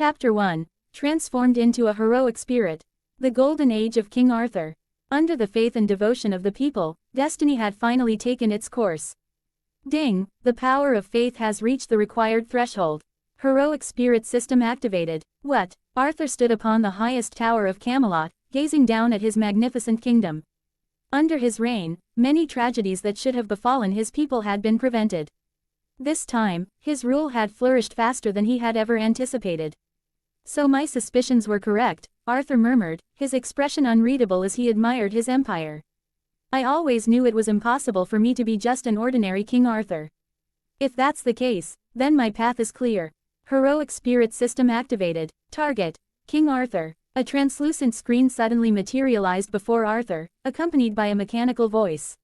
Chapter 1. Transformed into a heroic spirit. The Golden Age of King Arthur. Under the faith and devotion of the people, destiny had finally taken its course. Ding, the power of faith has reached the required threshold. Heroic spirit system activated. What? Arthur stood upon the highest tower of Camelot, gazing down at his magnificent kingdom. Under his reign, many tragedies that should have befallen his people had been prevented. This time, his rule had flourished faster than he had ever anticipated. So my suspicions were correct, Arthur murmured, his expression unreadable as he admired his empire. I always knew it was impossible for me to be just an ordinary King Arthur. If that's the case, then my path is clear. Heroic spirit system activated. Target: King Arthur. A translucent screen suddenly materialized before Arthur, accompanied by a mechanical voice.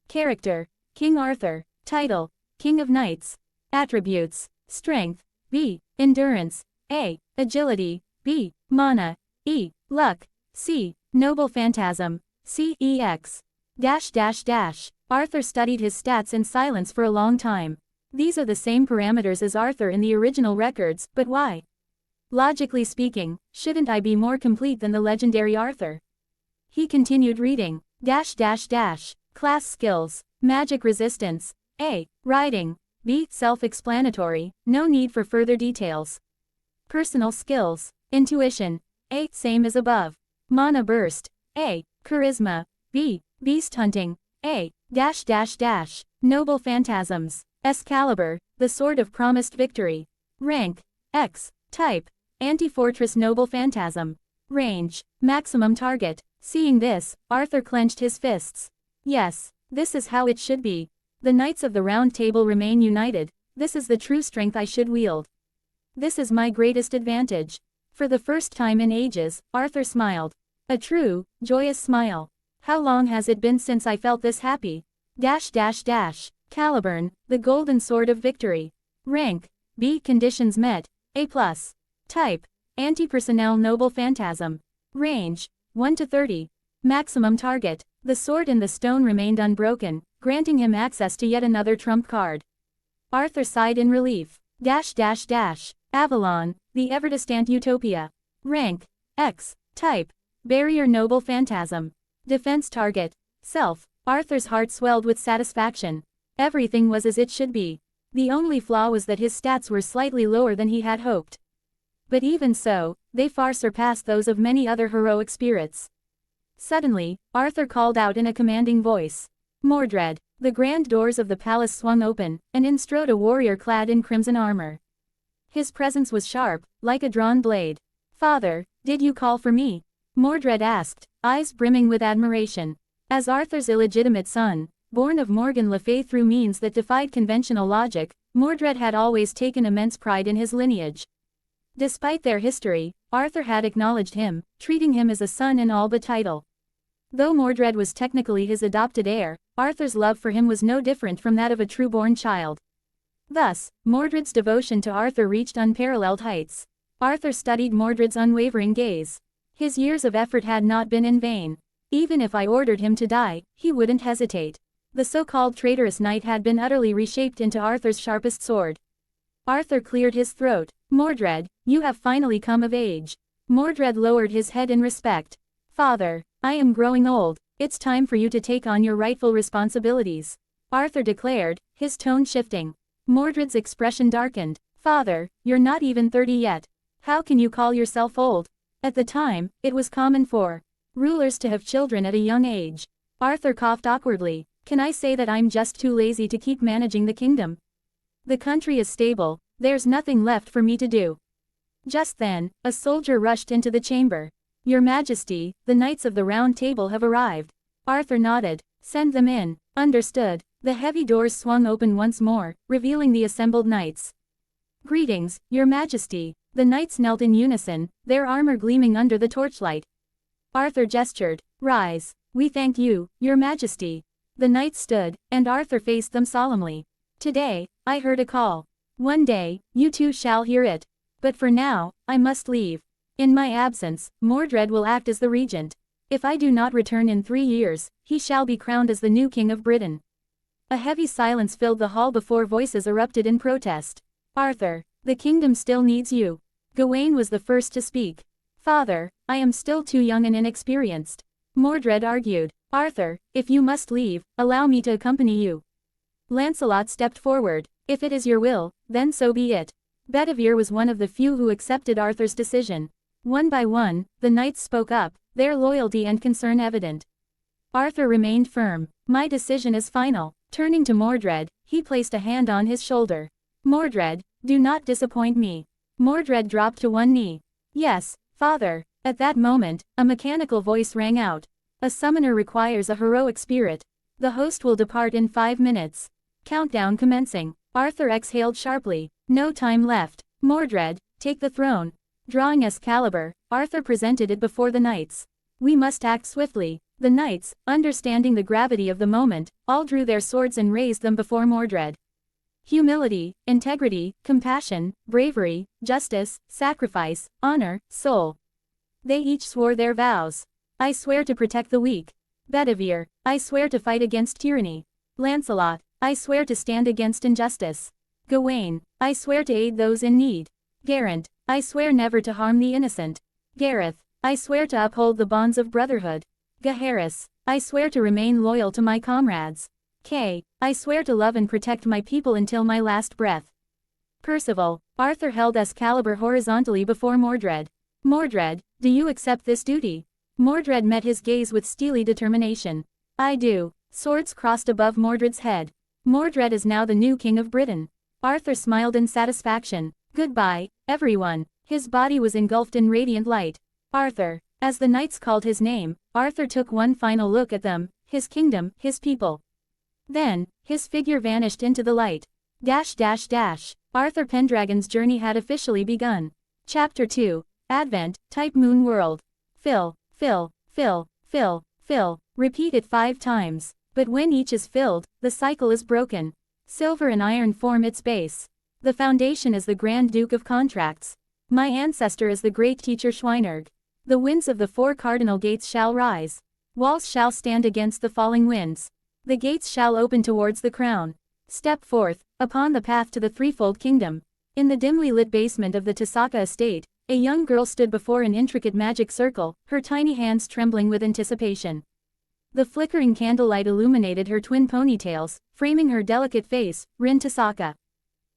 Character: King Arthur. Title: King of Knights. Attributes: Strength, B. Endurance, A. Agility, B. Mana, E. Luck, C. Noble Phantasm, C. EX. Arthur studied his stats in silence for a long time. These are the same parameters as Arthur in the original records, but why? Logically speaking, shouldn't I be more complete than the legendary Arthur? He continued reading. Class skills: Magic resistance, A. Riding, B. Self-explanatory, no need for further details. Personal skills: Intuition, A. Same as above. Mana burst, A. Charisma, B. Beast hunting, A. Noble phantasms: Excalibur, the sword of promised victory. Rank, X. Type: Anti-fortress noble phantasm. Range, maximum target. Seeing this, Arthur clenched his fists. Yes, this is how it should be. The Knights of the Round Table remain united. This is the true strength I should wield. This is my greatest advantage. For the first time in ages, Arthur smiled. A true, joyous smile. How long has it been since I felt this happy? Caliburn, the golden sword of victory. Rank, B. Conditions met, A+. Type: Anti-personnel noble phantasm. Range, 1 to 30. Maximum target: the sword in the stone remained unbroken, granting him access to yet another trump card. Arthur sighed in relief. Avalon, the ever-distant utopia. Rank, X. Type: Barrier noble phantasm. Defense target: self. Arthur's heart swelled with satisfaction. Everything was as it should be. The only flaw was that his stats were slightly lower than he had hoped. But even so, they far surpassed those of many other heroic spirits. Suddenly, Arthur called out in a commanding voice. Mordred. The grand doors of the palace swung open, and in strode a warrior clad in crimson armor. His presence was sharp, like a drawn blade. Father, did you call for me? Mordred asked, eyes brimming with admiration. As Arthur's illegitimate son, born of Morgan Le Fay through means that defied conventional logic, Mordred had always taken immense pride in his lineage. Despite their history, Arthur had acknowledged him, treating him as a son in all but title. Though Mordred was technically his adopted heir, Arthur's love for him was no different from that of a true-born child. Thus, Mordred's devotion to Arthur reached unparalleled heights. Arthur studied Mordred's unwavering gaze. His years of effort had not been in vain. Even if I ordered him to die, he wouldn't hesitate. The so-called traitorous knight had been utterly reshaped into Arthur's sharpest sword. Arthur cleared his throat. Mordred, you have finally come of age. Mordred lowered his head in respect. Father, I am growing old. It's time for you to take on your rightful responsibilities. Arthur declared, his tone shifting. Mordred's expression darkened. Father, you're not even 30 yet. How can you call yourself old? At the time, it was common for rulers to have children at a young age. Arthur coughed awkwardly. Can I say that I'm just too lazy to keep managing the kingdom? The country is stable, there's nothing left for me to do. Just then, a soldier rushed into the chamber. Your Majesty, the Knights of the Round Table have arrived. Arthur nodded. Send them in. Understood. The heavy doors swung open once more, revealing the assembled knights. Greetings, Your Majesty. The knights knelt in unison, their armor gleaming under the torchlight. Arthur gestured. Rise. We thank you, Your Majesty. The knights stood, and Arthur faced them solemnly. Today, I heard a call. One day, you too shall hear it. But for now, I must leave. In my absence, Mordred will act as the regent. If I do not return in 3 years, he shall be crowned as the new king of Britain. A heavy silence filled the hall before voices erupted in protest. Arthur, The kingdom still needs you. Gawain was the first to speak. Father, I am still too young and inexperienced. Mordred argued. Arthur, if you must leave, allow me to accompany you. Lancelot stepped forward. If it is your will, then so be it. Bedivere was one of the few who accepted Arthur's decision. One by one, the knights spoke up, their loyalty and concern evident. Arthur remained firm. My decision is final. Turning to Mordred, he placed a hand on his shoulder. Mordred, do not disappoint me. Mordred dropped to one knee. Yes, father. At that moment, a mechanical voice rang out. A summoner requires a heroic spirit. The host will depart in 5 minutes. Countdown commencing. Arthur exhaled sharply. No time left. Mordred, take the throne. Drawing Excalibur, Arthur presented it before the knights. We must act swiftly. The knights, understanding the gravity of the moment, all drew their swords and raised them before Mordred. Humility, integrity, compassion, bravery, justice, sacrifice, honor, soul. They each swore their vows. I swear to protect the weak. Bedivere, I swear to fight against tyranny. Lancelot, I swear to stand against injustice. Gawain, I swear to aid those in need. Geraint, I swear never to harm the innocent. Gareth, I swear to uphold the bonds of brotherhood. Gaheris, I swear to remain loyal to my comrades. I swear to love and protect my people until my last breath. Percival, Arthur held Excalibur horizontally before Mordred. Mordred, do you accept this duty? Mordred met his gaze with steely determination. I do. Swords crossed above Mordred's head. Mordred is now the new king of Britain. Arthur smiled in satisfaction. Goodbye, everyone. His body was engulfed in radiant light. Arthur. As the knights called his name, Arthur took one final look at them, his kingdom, his people. Then, his figure vanished into the light. Arthur Pendragon's journey had officially begun. Chapter 2, Advent, Type Moon World. Fill. Repeat it 5 times. But when each is filled, the cycle is broken. Silver and iron form its base. The foundation is the Grand Duke of Contracts. My ancestor is the great teacher Schweinerg. The winds of the 4 cardinal gates shall rise. Walls shall stand against the falling winds. The gates shall open towards the crown. Step forth, upon the path to the threefold kingdom. In the dimly lit basement of the Tasaka estate, a young girl stood before an intricate magic circle, her tiny hands trembling with anticipation. The flickering candlelight illuminated her twin ponytails, framing her delicate face, Rin Tasaka.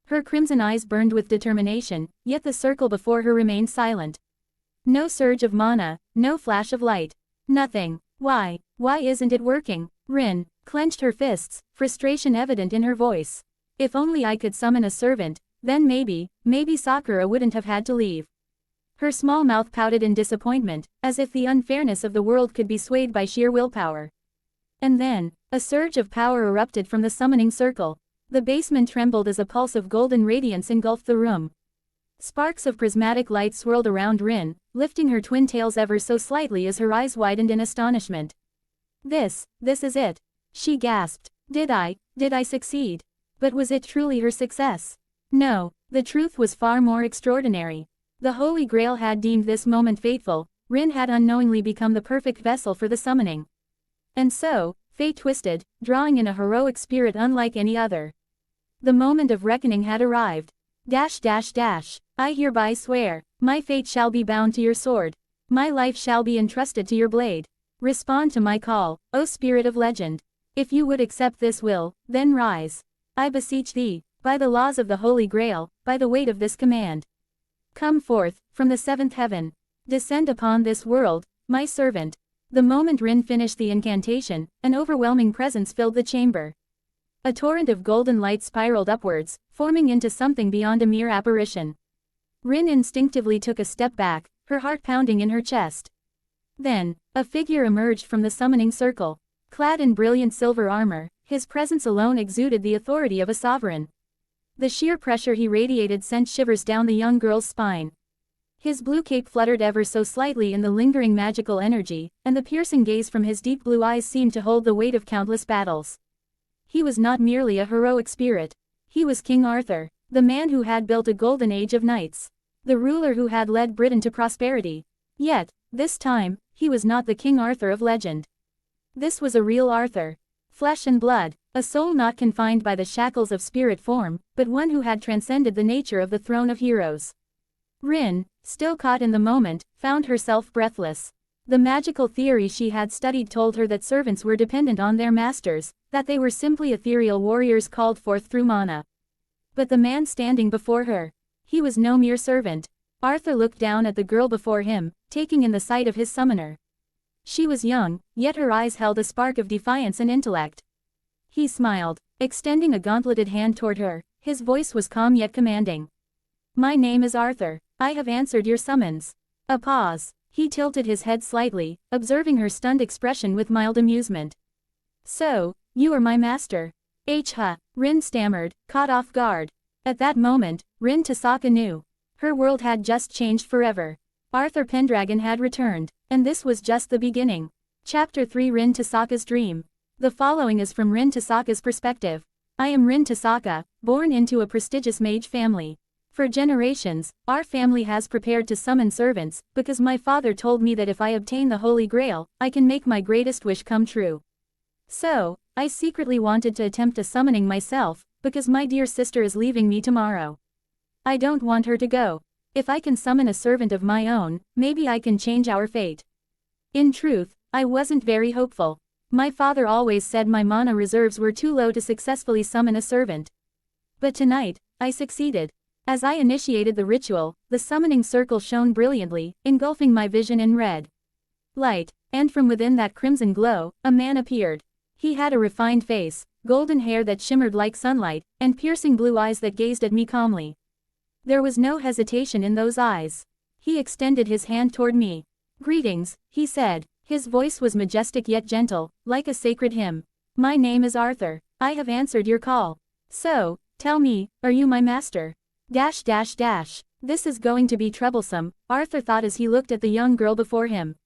Her crimson eyes burned with determination, yet the circle before her remained silent. No surge of mana, no flash of light. Nothing. Why isn't it working? Rin clenched her fists, frustration evident in her voice. If only I could summon a servant, then maybe Sakura wouldn't have had to leave. Her small mouth pouted in disappointment, as if the unfairness of the world could be swayed by sheer willpower. And then, a surge of power erupted from the summoning circle. The basement trembled as a pulse of golden radiance engulfed the room. Sparks of prismatic light swirled around Rin, lifting her twin tails ever so slightly as her eyes widened in astonishment. This is it. She gasped. Did I succeed? But was it truly her success? No, the truth was far more extraordinary. The Holy Grail had deemed this moment fateful, Rin had unknowingly become the perfect vessel for the summoning. And so, fate twisted, drawing in a heroic spirit unlike any other. The moment of reckoning had arrived. I hereby swear, my fate shall be bound to your sword. My life shall be entrusted to your blade. Respond to my call, O spirit of legend. If you would accept this will, then rise. I beseech thee, by the laws of the Holy Grail, by the weight of this command. Come forth, from the 7th heaven. Descend upon this world, my servant. The moment Rin finished the incantation, an overwhelming presence filled the chamber. A torrent of golden light spiraled upwards, forming into something beyond a mere apparition. Rin instinctively took a step back, her heart pounding in her chest. Then, a figure emerged from the summoning circle. Clad in brilliant silver armor, his presence alone exuded the authority of a sovereign. The sheer pressure he radiated sent shivers down the young girl's spine. His blue cape fluttered ever so slightly in the lingering magical energy, and the piercing gaze from his deep blue eyes seemed to hold the weight of countless battles. He was not merely a heroic spirit. He was King Arthur, the man who had built a golden age of knights. The ruler who had led Britain to prosperity. Yet, this time, he was not the King Arthur of legend. This was a real Arthur. Flesh and blood, a soul not confined by the shackles of spirit form, but one who had transcended the nature of the throne of heroes. Rin, still caught in the moment, found herself breathless. The magical theory she had studied told her that servants were dependent on their masters, that they were simply ethereal warriors called forth through mana. But the man standing before her, he was no mere servant. Arthur looked down at the girl before him, taking in the sight of his summoner. She was young, yet her eyes held a spark of defiance and intellect. He smiled, extending a gauntleted hand toward her. His voice was calm yet commanding. "My name is Arthur. I have answered your summons." A pause. He tilted his head slightly, observing her stunned expression with mild amusement. "So, you are my master." Rin stammered, caught off guard. At that moment, Rin Tasaka knew. Her world had just changed forever. Arthur Pendragon had returned, and this was just the beginning. Chapter 3 Rin Tasaka's Dream. The following is from Rin Tasaka's perspective. I am Rin Tasaka, born into a prestigious mage family. For generations, our family has prepared to summon servants, because my father told me that if I obtain the Holy Grail, I can make my greatest wish come true. So, I secretly wanted to attempt a summoning myself, because my dear sister is leaving me tomorrow. I don't want her to go. If I can summon a servant of my own, maybe I can change our fate. In truth, I wasn't very hopeful. My father always said my mana reserves were too low to successfully summon a servant. But tonight, I succeeded. As I initiated the ritual, the summoning circle shone brilliantly, engulfing my vision in red light, and from within that crimson glow, a man appeared. He had a refined face, golden hair that shimmered like sunlight, and piercing blue eyes that gazed at me calmly. There was no hesitation in those eyes. He extended his hand toward me. "Greetings," he said. His voice was majestic yet gentle, like a sacred hymn. "My name is Arthur. I have answered your call. So, tell me, are you my master?" This is going to be troublesome, Arthur thought as he looked at the young girl before him.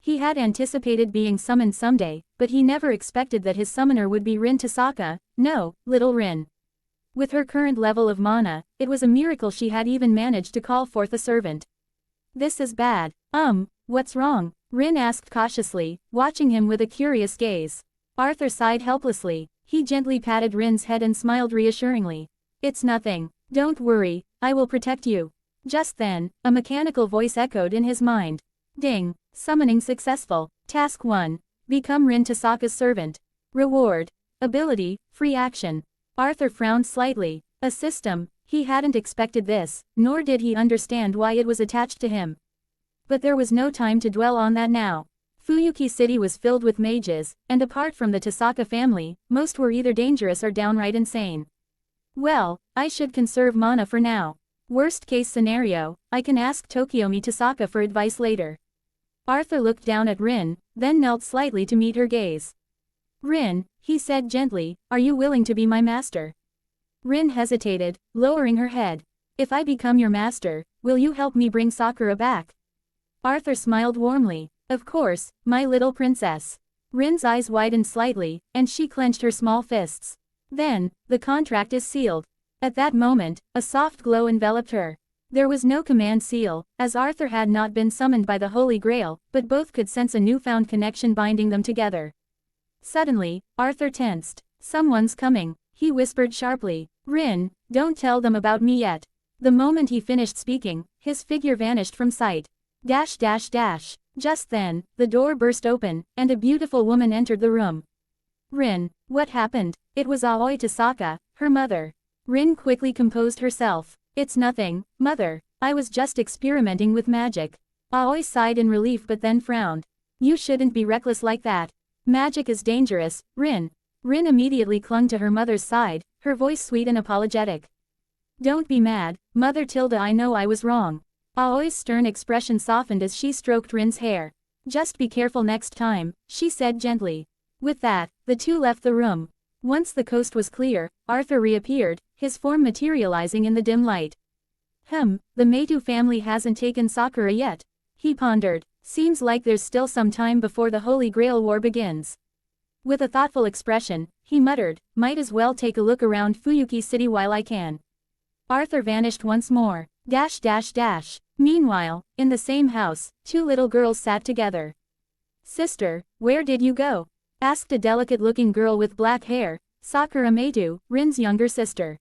He had anticipated being summoned someday, but he never expected that his summoner would be Rin Tasaka, no, little Rin. With her current level of mana, it was a miracle she had even managed to call forth a servant. "This is bad. What's wrong?" Rin asked cautiously, watching him with a curious gaze. Arthur sighed helplessly. He gently patted Rin's head and smiled reassuringly. "It's nothing. Don't worry, I will protect you." Just then, a mechanical voice echoed in his mind. Ding! Summoning successful. Task 1. Become Rin Tasaka's servant. Reward. Ability, free action. Arthur frowned slightly. A system, he hadn't expected this, nor did he understand why it was attached to him. But there was no time to dwell on that now. Fuyuki City was filled with mages, and apart from the Tasaka family, most were either dangerous or downright insane. Well, I should conserve mana for now. Worst case scenario, I can ask Tokiomi Tasaka for advice later. Arthur looked down at Rin, then knelt slightly to meet her gaze. "Rin," he said gently, "are you willing to be my master?" Rin hesitated, lowering her head. "If I become your master, will you help me bring Sakura back?" Arthur smiled warmly. "Of course, my little princess." Rin's eyes widened slightly, and she clenched her small fists. "Then, the contract is sealed." At that moment, a soft glow enveloped her. There was no command seal, as Arthur had not been summoned by the Holy Grail, but both could sense a newfound connection binding them together. Suddenly, Arthur tensed. "Someone's coming," he whispered sharply. "Rin, don't tell them about me yet." The moment he finished speaking, his figure vanished from sight. Just then, the door burst open, and a beautiful woman entered the room. "Rin, what happened?" It was Aoi Tasaka, her mother. Rin quickly composed herself. "It's nothing, mother. I was just experimenting with magic." Aoi sighed in relief but then frowned. "You shouldn't be reckless like that. Magic is dangerous, Rin." Rin immediately clung to her mother's side, her voice sweet and apologetic. "Don't be mad, Mother Tilda, I know I was wrong." Aoi's stern expression softened as she stroked Rin's hair. "Just be careful next time," she said gently. With that, the two left the room. Once the coast was clear, Arthur reappeared, his form materializing in the dim light. The Meitu family hasn't taken Sakura yet," he pondered. "Seems like there's still some time before the Holy Grail War begins." With a thoughtful expression, he muttered, "Might as well take a look around Fuyuki City while I can." Arthur vanished once more. Meanwhile, in the same house, two little girls sat together. "Sister, where did you go?" asked a delicate-looking girl with black hair, Sakura Meitu, Rin's younger sister.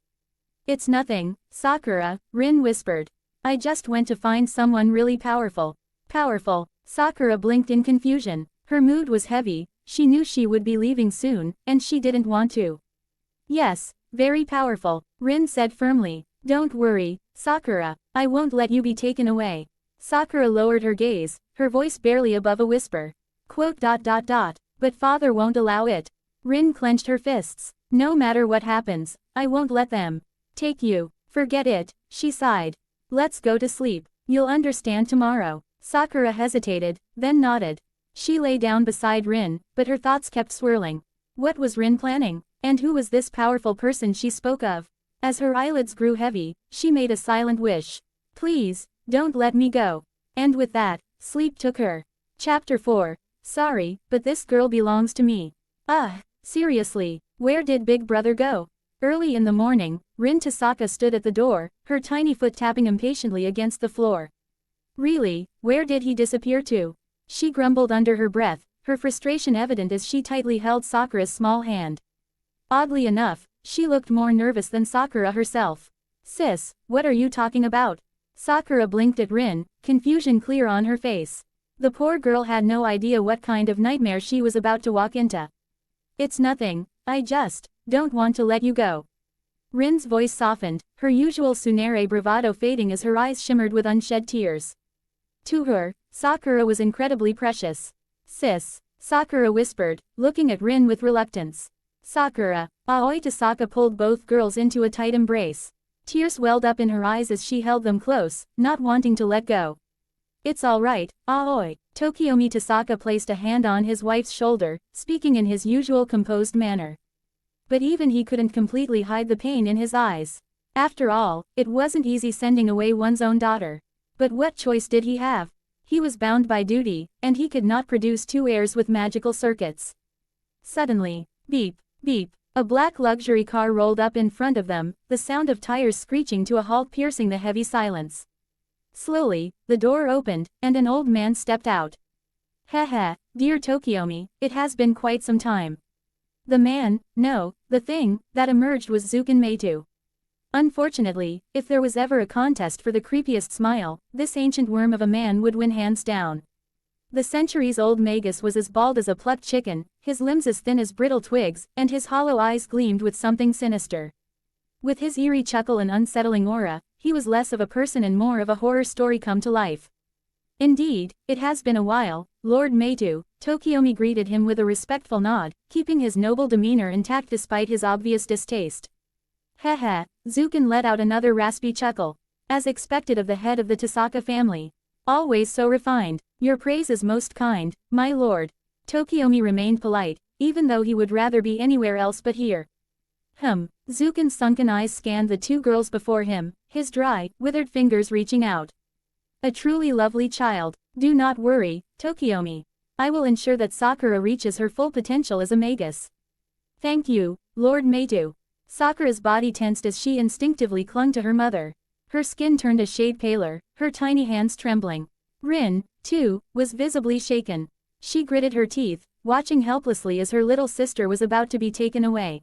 It's nothing, Sakura, Rin whispered. I just went to find someone really powerful. Powerful? Sakura blinked in confusion. Her mood was heavy, she knew she would be leaving soon, and she didn't want to. Yes, very powerful, Rin said firmly. Don't worry, Sakura, I won't let you be taken away. Sakura lowered her gaze, her voice barely above a whisper. But father won't allow it. Rin clenched her fists. No matter what happens, I won't let them take you. Forget it, she sighed. Let's go to sleep. You'll understand tomorrow. Sakura hesitated, then nodded. She lay down beside Rin, but her thoughts kept swirling. What was Rin planning? And who was this powerful person she spoke of? As her eyelids grew heavy, she made a silent wish. Please, don't let me go. And with that, sleep took her. Chapter 4. Sorry, but this girl belongs to me. Seriously, where did Big Brother go? Early in the morning, Rin Tasaka stood at the door, her tiny foot tapping impatiently against the floor. Really, where did he disappear to? She grumbled under her breath, her frustration evident as she tightly held Sakura's small hand. Oddly enough, she looked more nervous than Sakura herself. Sis, what are you talking about? Sakura blinked at Rin, confusion clear on her face. The poor girl had no idea what kind of nightmare she was about to walk into. It's nothing, I just don't want to let you go. Rin's voice softened, her usual tsundere bravado fading as her eyes shimmered with unshed tears. To her, Sakura was incredibly precious. Sis, Sakura whispered, looking at Rin with reluctance. Sakura, Aoi Tasaka pulled both girls into a tight embrace. Tears welled up in her eyes as she held them close, not wanting to let go. It's all right, Aoi. Tokiomi Tasaka placed a hand on his wife's shoulder, speaking in his usual composed manner. But even he couldn't completely hide the pain in his eyes. After all, it wasn't easy sending away one's own daughter. But what choice did he have? He was bound by duty, and he could not produce two heirs with magical circuits. Suddenly, beep, beep, a black luxury car rolled up in front of them, the sound of tires screeching to a halt piercing the heavy silence. Slowly, the door opened, and an old man stepped out. Heh, dear Tokiomi, it has been quite some time. The man, no, the thing, that emerged was Zuken Meitu. Unfortunately, if there was ever a contest for the creepiest smile, this ancient worm of a man would win hands down. The centuries-old Magus was as bald as a plucked chicken, his limbs as thin as brittle twigs, and his hollow eyes gleamed with something sinister. With his eerie chuckle and unsettling aura, he was less of a person and more of a horror story come to life. Indeed, it has been a while, Lord Meitu. Tokiomi greeted him with a respectful nod, keeping his noble demeanor intact despite his obvious distaste. Heh, Zuken let out another raspy chuckle. As expected of the head of the Tasaka family. Always so refined. Your praise is most kind, my lord. Tokiomi remained polite, even though he would rather be anywhere else but here. Zuken's sunken eyes scanned the two girls before him, his dry, withered fingers reaching out. A truly lovely child. Do not worry, Tokiomi. I will ensure that Sakura reaches her full potential as a magus. Thank you, Lord Meitu. Sakura's body tensed as she instinctively clung to her mother. Her skin turned a shade paler, her tiny hands trembling. Rin, too, was visibly shaken. She gritted her teeth, watching helplessly as her little sister was about to be taken away.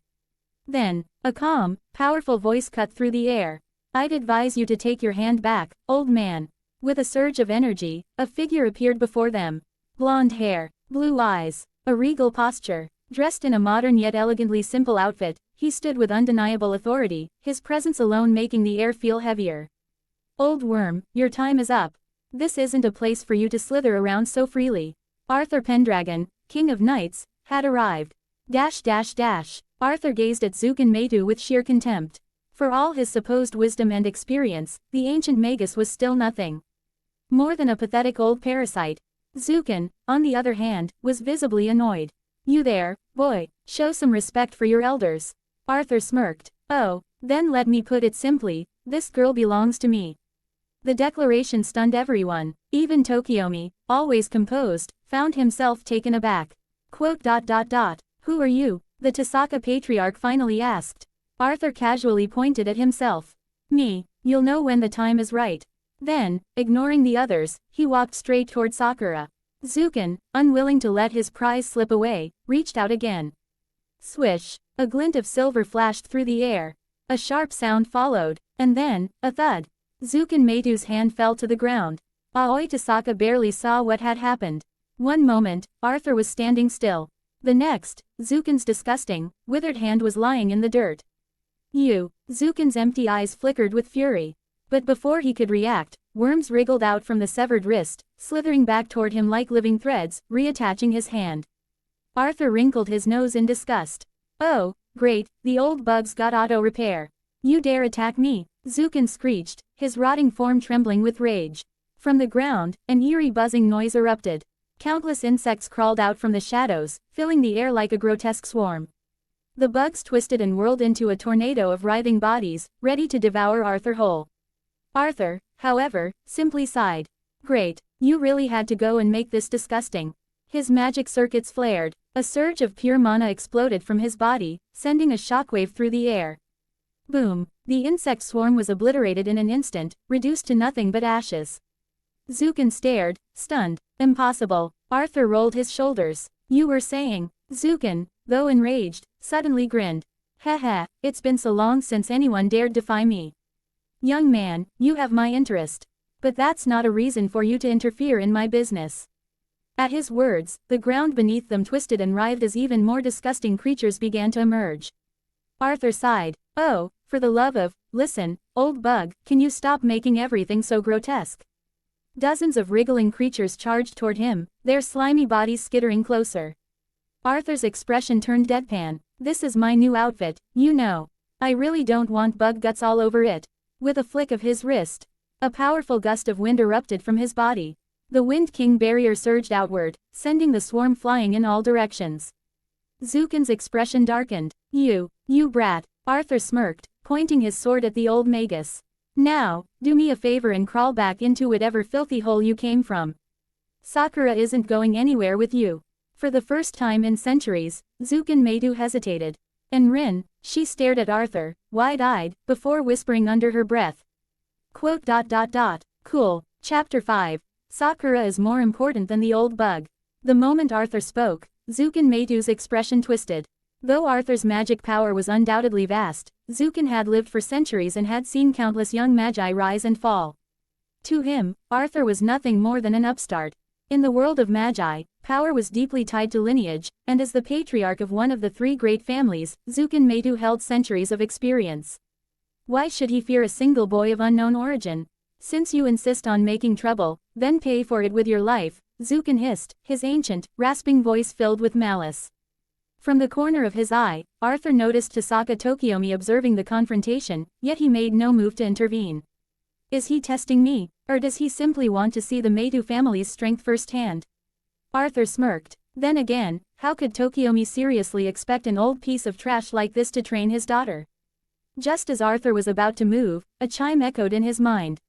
Then, a calm, powerful voice cut through the air. I'd advise you to take your hand back, old man. With a surge of energy, a figure appeared before them. Blonde hair, blue eyes, a regal posture. Dressed in a modern yet elegantly simple outfit, he stood with undeniable authority, his presence alone making the air feel heavier. Old worm, your time is up. This isn't a place for you to slither around so freely. Arthur Pendragon, King of Knights, had arrived. Arthur gazed at Zuken Meitu with sheer contempt. For all his supposed wisdom and experience, the ancient magus was still nothing more than a pathetic old parasite. Zuken, on the other hand, was visibly annoyed. You there, boy, show some respect for your elders. Arthur smirked. Oh, then let me put it simply, this girl belongs to me. The declaration stunned everyone. Even Tokiomi, always composed, found himself taken aback. Who are you? The Tasaka patriarch finally asked. Arthur casually pointed at himself. Me, you'll know when the time is right. Then, ignoring the others, he walked straight toward Sakura. Zukin, unwilling to let his prize slip away, reached out again. Swish! A glint of silver flashed through the air. A sharp sound followed, and then, a thud. Zukin Meitu's hand fell to the ground. Aoi Tasaka barely saw what had happened. One moment, Arthur was standing still. The next, Zukin's disgusting, withered hand was lying in the dirt. Zukin's empty eyes flickered with fury. But before he could react, worms wriggled out from the severed wrist, slithering back toward him like living threads, reattaching his hand. Arthur wrinkled his nose in disgust. Oh, great, the old bug's got auto repair. You dare attack me? Zukin screeched, his rotting form trembling with rage. From the ground, an eerie buzzing noise erupted. Countless insects crawled out from the shadows, filling the air like a grotesque swarm. The bugs twisted and whirled into a tornado of writhing bodies, ready to devour Arthur whole. Arthur, however, simply sighed. Great, you really had to go and make this disgusting. His magic circuits flared. A surge of pure mana exploded from his body, sending a shockwave through the air. Boom! The insect swarm was obliterated in an instant, reduced to nothing but ashes. Zukin stared, stunned. Impossible. Arthur rolled his shoulders. You were saying. Zukin, though enraged, suddenly grinned. Heh, it's been so long since anyone dared defy me. Young man, you have my interest. But that's not a reason for you to interfere in my business. At his words, the ground beneath them twisted and writhed as even more disgusting creatures began to emerge. Arthur sighed. Oh, for the love of, listen, old bug, can you stop making everything so grotesque? Dozens of wriggling creatures charged toward him, their slimy bodies skittering closer. Arthur's expression turned deadpan. This is my new outfit, you know. I really don't want bug guts all over it. With a flick of his wrist, a powerful gust of wind erupted from his body. The Wind King barrier surged outward, sending the swarm flying in all directions. Zukin's expression darkened. You brat, Arthur smirked, pointing his sword at the old magus. Now, do me a favor and crawl back into whatever filthy hole you came from. Sakura isn't going anywhere with you. For the first time in centuries, Zukin Meitu hesitated. And Rin, she stared at Arthur, wide-eyed, before whispering under her breath. Quote. Cool. Chapter 5. Sakura is more important than the old bug. The moment Arthur spoke, Zukin Meitu's expression twisted. Though Arthur's magic power was undoubtedly vast, Zukin had lived for centuries and had seen countless young magi rise and fall. To him, Arthur was nothing more than an upstart. In the world of magi, power was deeply tied to lineage, and as the patriarch of one of the three great families, Zukin Meitu held centuries of experience. Why should he fear a single boy of unknown origin? Since you insist on making trouble, then pay for it with your life, Zukin hissed, his ancient, rasping voice filled with malice. From the corner of his eye, Arthur noticed Tasaka Tokiomi observing the confrontation, yet he made no move to intervene. Is he testing me, or does he simply want to see the Meitu family's strength firsthand? Arthur smirked. Then again, how could Tokiomi seriously expect an old piece of trash like this to train his daughter? Just as Arthur was about to move, a chime echoed in his mind.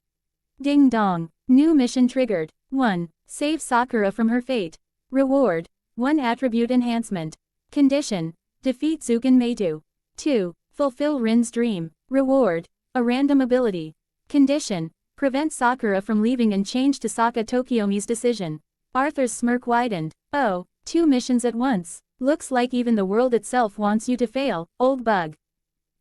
Ding dong. New mission triggered. 1. Save Sakura from her fate. Reward. 1 attribute enhancement. Condition. Defeat Zukin Meitu. 2. Fulfill Rin's dream. Reward. A random ability. Condition. Prevent Sakura from leaving and change Tasaka Tokiomi's decision. Arthur's smirk widened. Oh, 2 missions at once. Looks like even the world itself wants you to fail, old bug.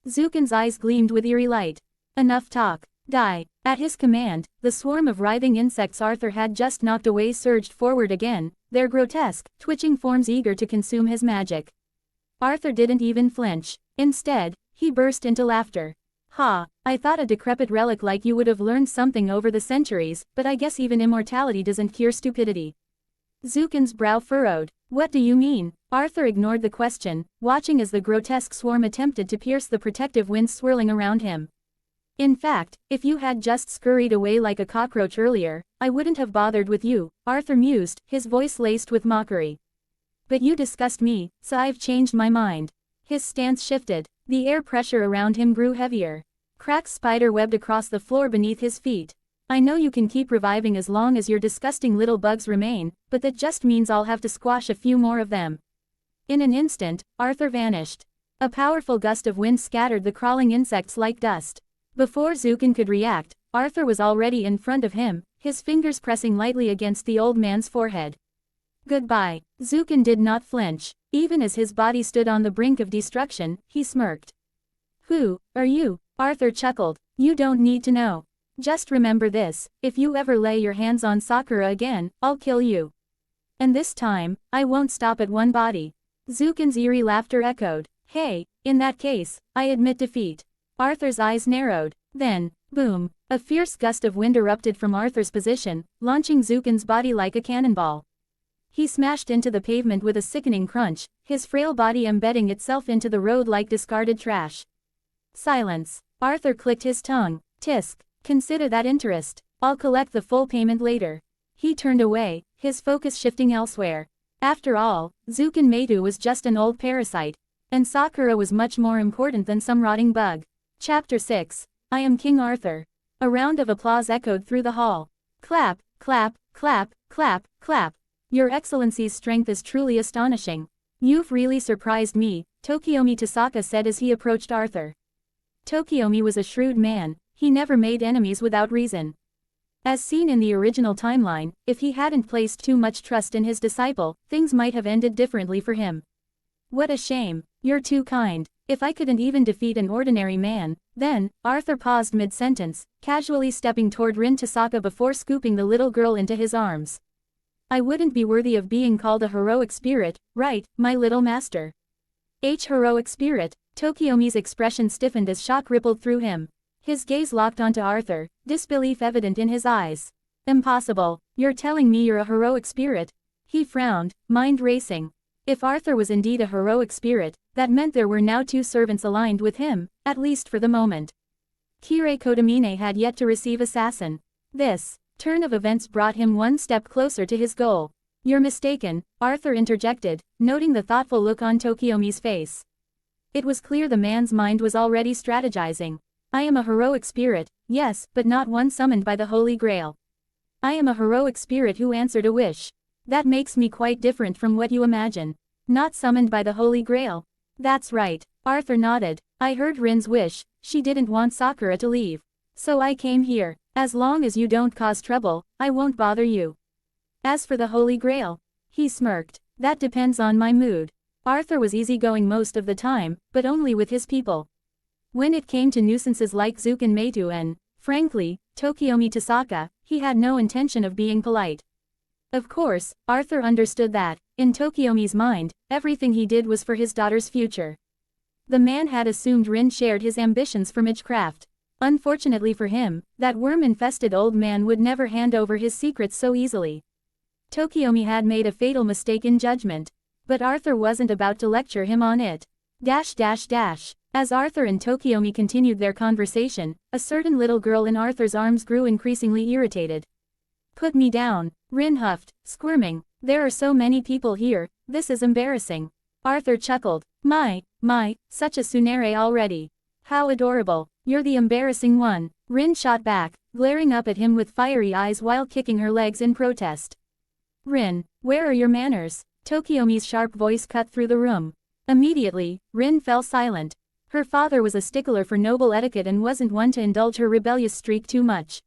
Zukin's eyes gleamed with eerie light. Enough talk. Die. At his command, the swarm of writhing insects Arthur had just knocked away surged forward again, their grotesque, twitching forms eager to consume his magic. Arthur didn't even flinch. Instead, he burst into laughter. Ha, I thought a decrepit relic like you would have learned something over the centuries, but I guess even immortality doesn't cure stupidity. Zukin's brow furrowed. What do you mean? Arthur ignored the question, watching as the grotesque swarm attempted to pierce the protective winds swirling around him. In fact, if you had just scurried away like a cockroach earlier, I wouldn't have bothered with you, Arthur mused, his voice laced with mockery. But you disgust me, so I've changed my mind. His stance shifted. The air pressure around him grew heavier. Cracks spider-webbed across the floor beneath his feet. I know you can keep reviving as long as your disgusting little bugs remain, but that just means I'll have to squash a few more of them. In an instant, Arthur vanished. A powerful gust of wind scattered the crawling insects like dust. Before Zukin could react, Arthur was already in front of him, his fingers pressing lightly against the old man's forehead. Goodbye. Zukin did not flinch. Even as his body stood on the brink of destruction, he smirked. Who are you? Arthur chuckled. You don't need to know. Just remember this, if you ever lay your hands on Sakura again, I'll kill you. And this time, I won't stop at one body. Zukin's eerie laughter echoed. Hey, in that case, I admit defeat. Arthur's eyes narrowed. Then, boom, a fierce gust of wind erupted from Arthur's position, launching Zukin's body like a cannonball. He smashed into the pavement with a sickening crunch, his frail body embedding itself into the road like discarded trash. Silence. Arthur clicked his tongue. Tisk. Consider that interest. I'll collect the full payment later. He turned away, his focus shifting elsewhere. After all, Zukin Meitu was just an old parasite, and Sakura was much more important than some rotting bug. Chapter 6. I am King Arthur. A round of applause echoed through the hall. Clap, clap, clap, clap, clap. Your Excellency's strength is truly astonishing. You've really surprised me, Tokiomi Tasaka said as he approached Arthur. Tokiomi was a shrewd man, he never made enemies without reason. As seen in the original timeline, if he hadn't placed too much trust in his disciple, things might have ended differently for him. What a shame, you're too kind. If I couldn't even defeat an ordinary man, then, Arthur paused mid-sentence, casually stepping toward Rin Tasaka before scooping the little girl into his arms. I wouldn't be worthy of being called a heroic spirit, right, my little master? Heroic spirit. Tokiomi's expression stiffened as shock rippled through him. His gaze locked onto Arthur, disbelief evident in his eyes. Impossible. You're telling me you're a heroic spirit? He frowned, mind racing. If Arthur was indeed a heroic spirit, that meant there were now two servants aligned with him, at least for the moment. Kirei Kotomine had yet to receive assassin. This turn of events brought him one step closer to his goal. You're mistaken, Arthur interjected, noting the thoughtful look on Tokiomi's face. It was clear the man's mind was already strategizing. I am a heroic spirit, yes, but not one summoned by the Holy Grail. I am a heroic spirit who answered a wish. That makes me quite different from what you imagine. Not summoned by the Holy Grail. That's right, Arthur nodded. I heard Rin's wish, she didn't want Sakura to leave. So I came here. As long as you don't cause trouble, I won't bother you. As for the Holy Grail, he smirked, that depends on my mood. Arthur was easygoing most of the time, but only with his people. When it came to nuisances like Zukin Meitu and, frankly, Tokiomi Tasaka, he had no intention of being polite. Of course, Arthur understood that, in Tokiomi's mind, everything he did was for his daughter's future. The man had assumed Rin shared his ambitions for magecraft. Unfortunately for him, that worm-infested old man would never hand over his secrets so easily. Tokiomi had made a fatal mistake in judgment. But Arthur wasn't about to lecture him on it. As Arthur and Tokiomi continued their conversation, a certain little girl in Arthur's arms grew increasingly irritated. Put me down, Rin huffed, squirming. There are so many people here, this is embarrassing. Arthur chuckled. My, such a tsundere already. How adorable, you're the embarrassing one. Rin shot back, glaring up at him with fiery eyes while kicking her legs in protest. Rin, where are your manners? Tokiomi's sharp voice cut through the room. Immediately, Rin fell silent. Her father was a stickler for noble etiquette and wasn't one to indulge her rebellious streak too much.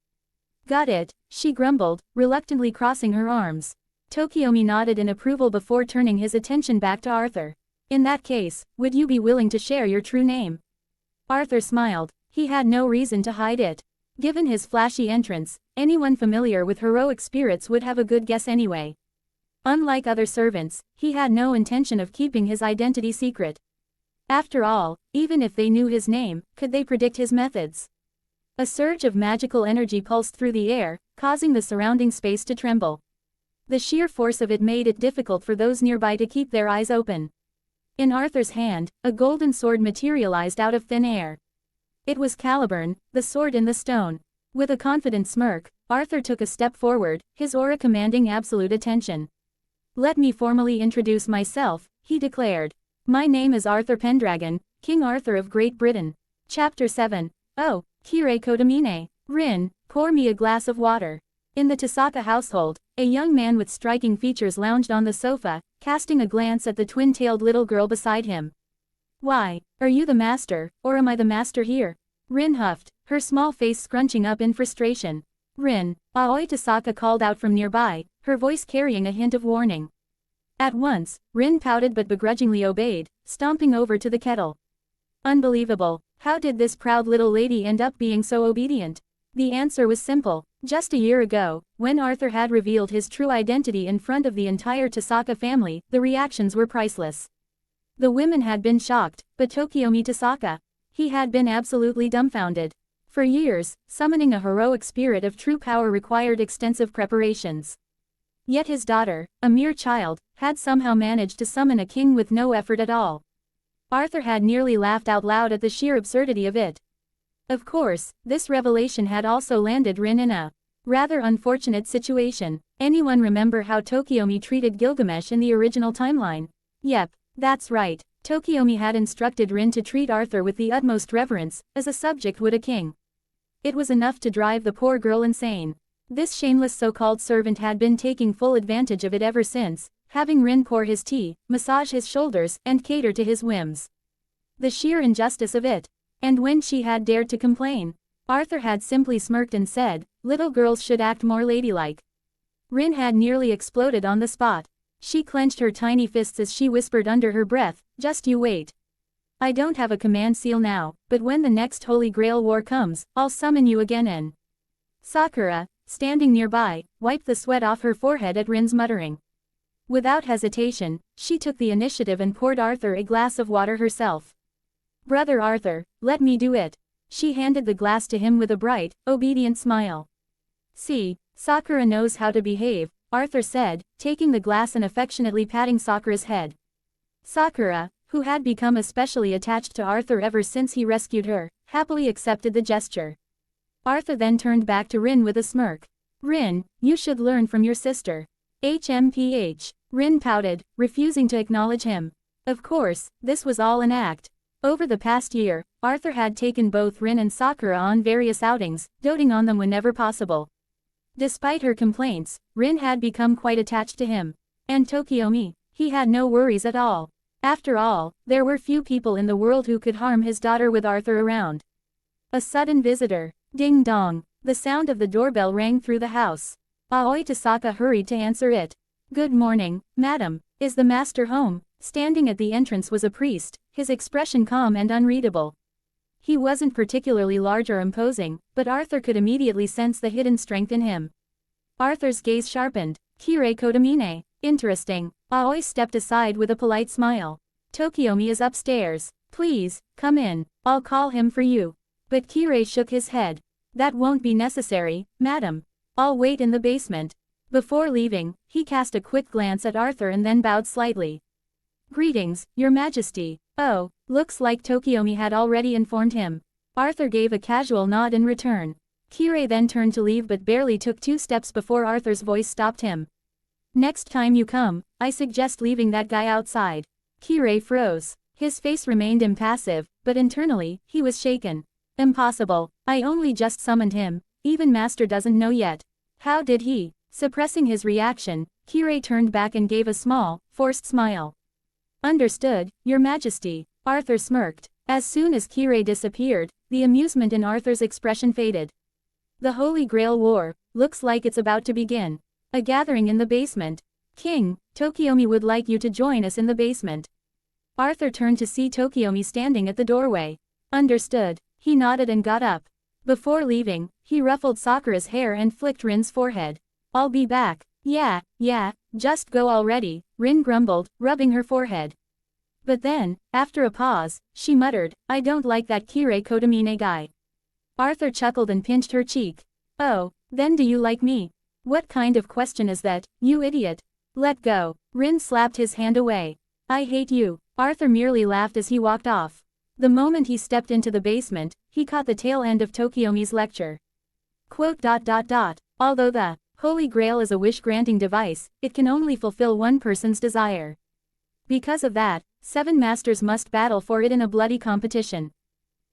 Got it, she grumbled, reluctantly crossing her arms. Tokiomi nodded in approval before turning his attention back to Arthur. In that case, would you be willing to share your true name? Arthur smiled. He had no reason to hide it. Given his flashy entrance, anyone familiar with heroic spirits would have a good guess anyway. Unlike other servants, he had no intention of keeping his identity secret. After all, even if they knew his name, could they predict his methods? A surge of magical energy pulsed through the air, causing the surrounding space to tremble. The sheer force of it made it difficult for those nearby to keep their eyes open. In Arthur's hand, a golden sword materialized out of thin air. It was Caliburn, the sword in the stone. With a confident smirk, Arthur took a step forward, his aura commanding absolute attention. Let me formally introduce myself, he declared. My name is Arthur Pendragon, King Arthur of Great Britain. Chapter 7. Oh, Kirei Kotomine. Rin, pour me a glass of water. In the Tasaka household, a young man with striking features lounged on the sofa, casting a glance at the twin-tailed little girl beside him. Why, are you the master, or am I the master here? Rin huffed, her small face scrunching up in frustration. Rin, Aoi Tasaka called out from nearby, her voice carrying a hint of warning. At once, Rin pouted but begrudgingly obeyed, stomping over to the kettle. Unbelievable, how did this proud little lady end up being so obedient? The answer was simple. Just a year ago, when Arthur had revealed his true identity in front of the entire Tasaka family, the reactions were priceless. The women had been shocked, but Tokiomi Tasaka, he had been absolutely dumbfounded. For years, summoning a heroic spirit of true power required extensive preparations. Yet his daughter, a mere child, had somehow managed to summon a king with no effort at all. Arthur had nearly laughed out loud at the sheer absurdity of it. Of course, this revelation had also landed Rin in a rather unfortunate situation. Anyone remember how Tokiomi treated Gilgamesh in the original timeline? Yep, that's right. Tokiomi had instructed Rin to treat Arthur with the utmost reverence, as a subject would a king. It was enough to drive the poor girl insane. This shameless so-called servant had been taking full advantage of it ever since, having Rin pour his tea, massage his shoulders, and cater to his whims. The sheer injustice of it. And when she had dared to complain, Arthur had simply smirked and said, "Little girls should act more ladylike." Rin had nearly exploded on the spot. She clenched her tiny fists as she whispered under her breath, "Just you wait. I don't have a command seal now, but when the next Holy Grail War comes, I'll summon you again." And Sakura, standing nearby, wiped the sweat off her forehead at Rin's muttering. Without hesitation, she took the initiative and poured Arthur a glass of water herself. "Brother Arthur, let me do it." She handed the glass to him with a bright, obedient smile. "See, Sakura knows how to behave," Arthur said, taking the glass and affectionately patting Sakura's head. Sakura, who had become especially attached to Arthur ever since he rescued her, happily accepted the gesture. Arthur then turned back to Rin with a smirk. "Rin, you should learn from your sister." HMPH. Rin pouted, refusing to acknowledge him. Of course, this was all an act. Over the past year, Arthur had taken both Rin and Sakura on various outings, doting on them whenever possible. Despite her complaints, Rin had become quite attached to him. And Tokiomi, he had no worries at all. After all, there were few people in the world who could harm his daughter with Arthur around. A sudden visitor. Ding dong. The sound of the doorbell rang through the house. Aoi Tasaka hurried to answer it. "Good morning, madam. Is the master home?" Standing at the entrance was a priest, his expression calm and unreadable. He wasn't particularly large or imposing, but Arthur could immediately sense the hidden strength in him. Arthur's gaze sharpened. "Kirei Kotomine. Interesting." Aoi stepped aside with a polite smile. "Tokiomi is upstairs. Please, come in. I'll call him for you." But Kirei shook his head. "That won't be necessary, madam. I'll wait in the basement." Before leaving, he cast a quick glance at Arthur and then bowed slightly. "Greetings, Your Majesty." Oh, looks like Tokiomi had already informed him. Arthur gave a casual nod in return. Kirei then turned to leave but barely took 2 steps before Arthur's voice stopped him. "Next time you come, I suggest leaving that guy outside." Kirei froze. His face remained impassive, but internally, he was shaken. "Impossible. I only just summoned him. Even Master doesn't know yet." "How did he?" Suppressing his reaction, Kirei turned back and gave a small, forced smile. "Understood, Your Majesty." Arthur smirked. As soon as Kirei disappeared, the amusement in Arthur's expression faded. "The Holy Grail War, looks like it's about to begin. A gathering in the basement. King, Tokiomi would like you to join us in the basement." Arthur turned to see Tokiomi standing at the doorway. "Understood." He nodded and got up. Before leaving, he ruffled Sakura's hair and flicked Rin's forehead. "I'll be back." Yeah, just go already," Rin grumbled, rubbing her forehead. But then, after a pause, she muttered, "I don't like that Kirei Kotomine guy." Arthur chuckled and pinched her cheek. "Oh, then do you like me?" "What kind of question is that, you idiot?" "Let go." Rin slapped his hand away. "I hate you." Arthur merely laughed as he walked off. The moment he stepped into the basement, he caught the tail end of Tokiomi's lecture. "Although the Holy Grail is a wish-granting device, it can only fulfill one person's desire. Because of that, 7 masters must battle for it in a bloody competition."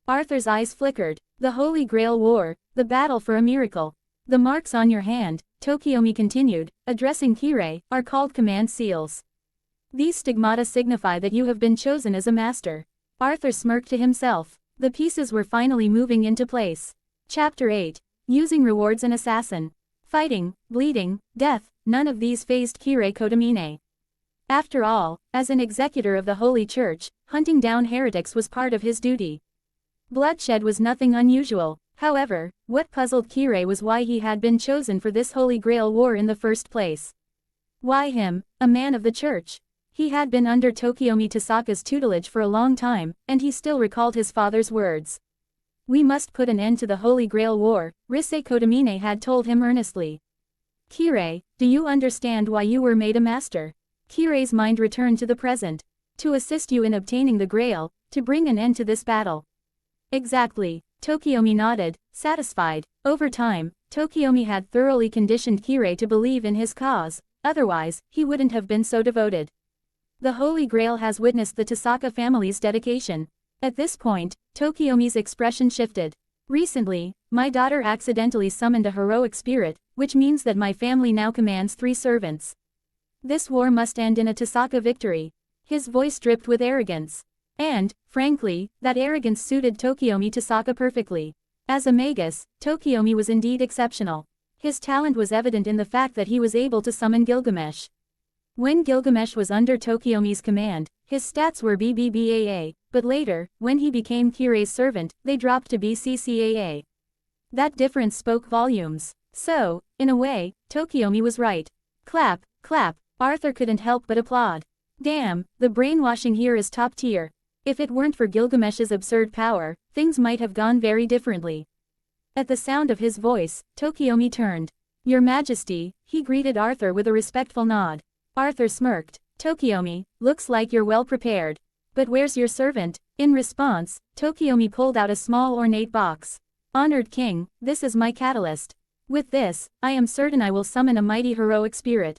Arthur's eyes flickered. "The Holy Grail War, the battle for a miracle. The marks on your hand," Tokiomi continued, addressing Kirei, "are called command seals. These stigmata signify that you have been chosen as a master." Arthur smirked to himself. The pieces were finally moving into place. Chapter 8. Using rewards an assassin. Fighting, bleeding, death, none of these fazed Kirei Kotomine. After all, as an executor of the Holy Church, hunting down heretics was part of his duty. Bloodshed was nothing unusual. However, what puzzled Kirei was why he had been chosen for this Holy Grail War in the first place. Why him, a man of the church? He had been under Tokiomi Tasaka's tutelage for a long time, and he still recalled his father's words. We must put an end to the Holy Grail War, Kirei Kotomine had told him earnestly. Kirei, do you understand why you were made a master? Kirei's mind returned to the present. To assist you in obtaining the Grail, to bring an end to this battle. Exactly. Tokiomi nodded, satisfied. Over time, Tokiomi had thoroughly conditioned Kirei to believe in his cause, otherwise, he wouldn't have been so devoted. The Holy Grail has witnessed the Tasaka family's dedication. At this point, Tokiomi's expression shifted. Recently, my daughter accidentally summoned a heroic spirit, which means that my family now commands 3 servants. This war must end in a Tasaka victory. His voice dripped with arrogance. And, frankly, that arrogance suited Tokiomi Tasaka perfectly. As a magus, Tokiomi was indeed exceptional. His talent was evident in the fact that he was able to summon Gilgamesh. When Gilgamesh was under Tokiomi's command, his stats were BBBAA, but later, when he became Kirei's servant, they dropped to BCCAA. That difference spoke volumes. So, in a way, Tokiomi was right. Clap, clap, Arthur couldn't help but applaud. Damn, the brainwashing here is top tier. If it weren't for Gilgamesh's absurd power, things might have gone very differently. At the sound of his voice, Tokiomi turned. Your Majesty, he greeted Arthur with a respectful nod. Arthur smirked. Tokiomi, looks like you're well prepared. But where's your servant? In response, Tokiomi pulled out a small ornate box. Honored King, this is my catalyst. With this, I am certain I will summon a mighty heroic spirit.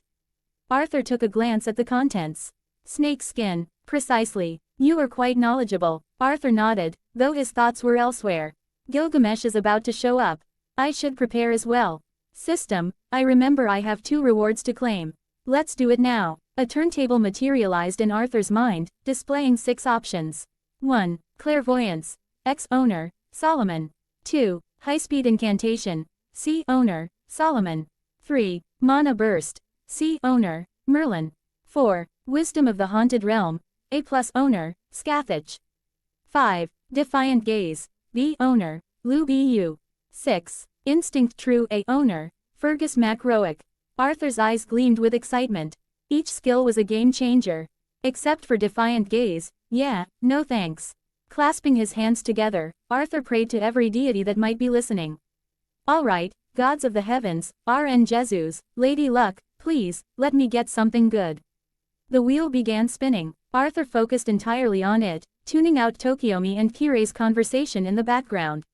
Arthur took a glance at the contents. Snake skin, precisely. You are quite knowledgeable. Arthur nodded, though his thoughts were elsewhere. Gilgamesh is about to show up. I should prepare as well. System, I remember I have 2 rewards to claim. Let's do it now. A turntable materialized in Arthur's mind, displaying 6 options. 1. Clairvoyance. X owner, Solomon. 2. High-speed incantation. C owner, Solomon. 3. Mana burst. C owner, Merlin. 4. Wisdom of the Haunted Realm. A+ owner, Scathach. 5. Defiant Gaze. B owner, Lu Bu. 6. Instinct True A owner, Fergus MacRoic. Arthur's eyes gleamed with excitement. Each skill was a game changer. Except for Defiant Gaze, yeah, no thanks. Clasping his hands together, Arthur prayed to every deity that might be listening. Alright, gods of the heavens, RN Jesus, Lady Luck, please, let me get something good. The wheel began spinning. Arthur focused entirely on it, tuning out Tokiomi and Kirei's conversation in the background.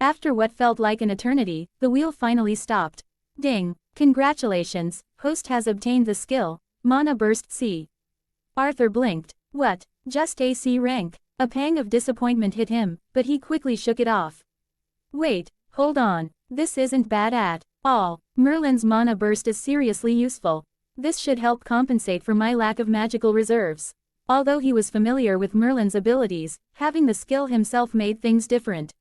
After what felt like an eternity, the wheel finally stopped. Ding! Congratulations, host has obtained the skill, Mana Burst C. Arthur blinked. What? Just AC rank? A pang of disappointment hit him, but he quickly shook it off. Wait, hold on, this isn't bad at all. Merlin's Mana Burst is seriously useful. This should help compensate for my lack of magical reserves. Although he was familiar with Merlin's abilities, having the skill himself made things different.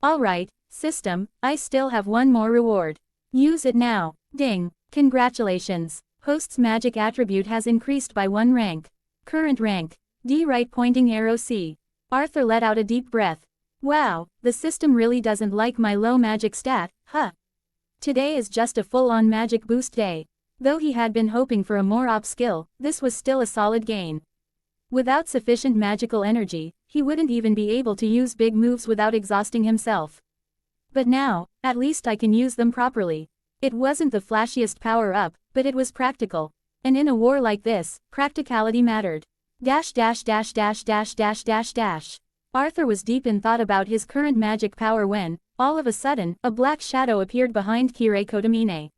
Alright, system, I still have 1 more reward. Use it now. Ding. Congratulations. Host's magic attribute has increased by 1 rank. Current rank. D right pointing arrow C. Arthur let out a deep breath. Wow, the system really doesn't like my low magic stat, huh? Today is just a full-on magic boost day. Though he had been hoping for a more op skill, this was still a solid gain. Without sufficient magical energy, he wouldn't even be able to use big moves without exhausting himself. But now, at least I can use them properly. It wasn't the flashiest power-up, but it was practical. And in a war like this, practicality mattered. Dash dash dash dash dash dash dash dash. Arthur was deep in thought about his current magic power when, all of a sudden, a black shadow appeared behind Kirei Kotomine.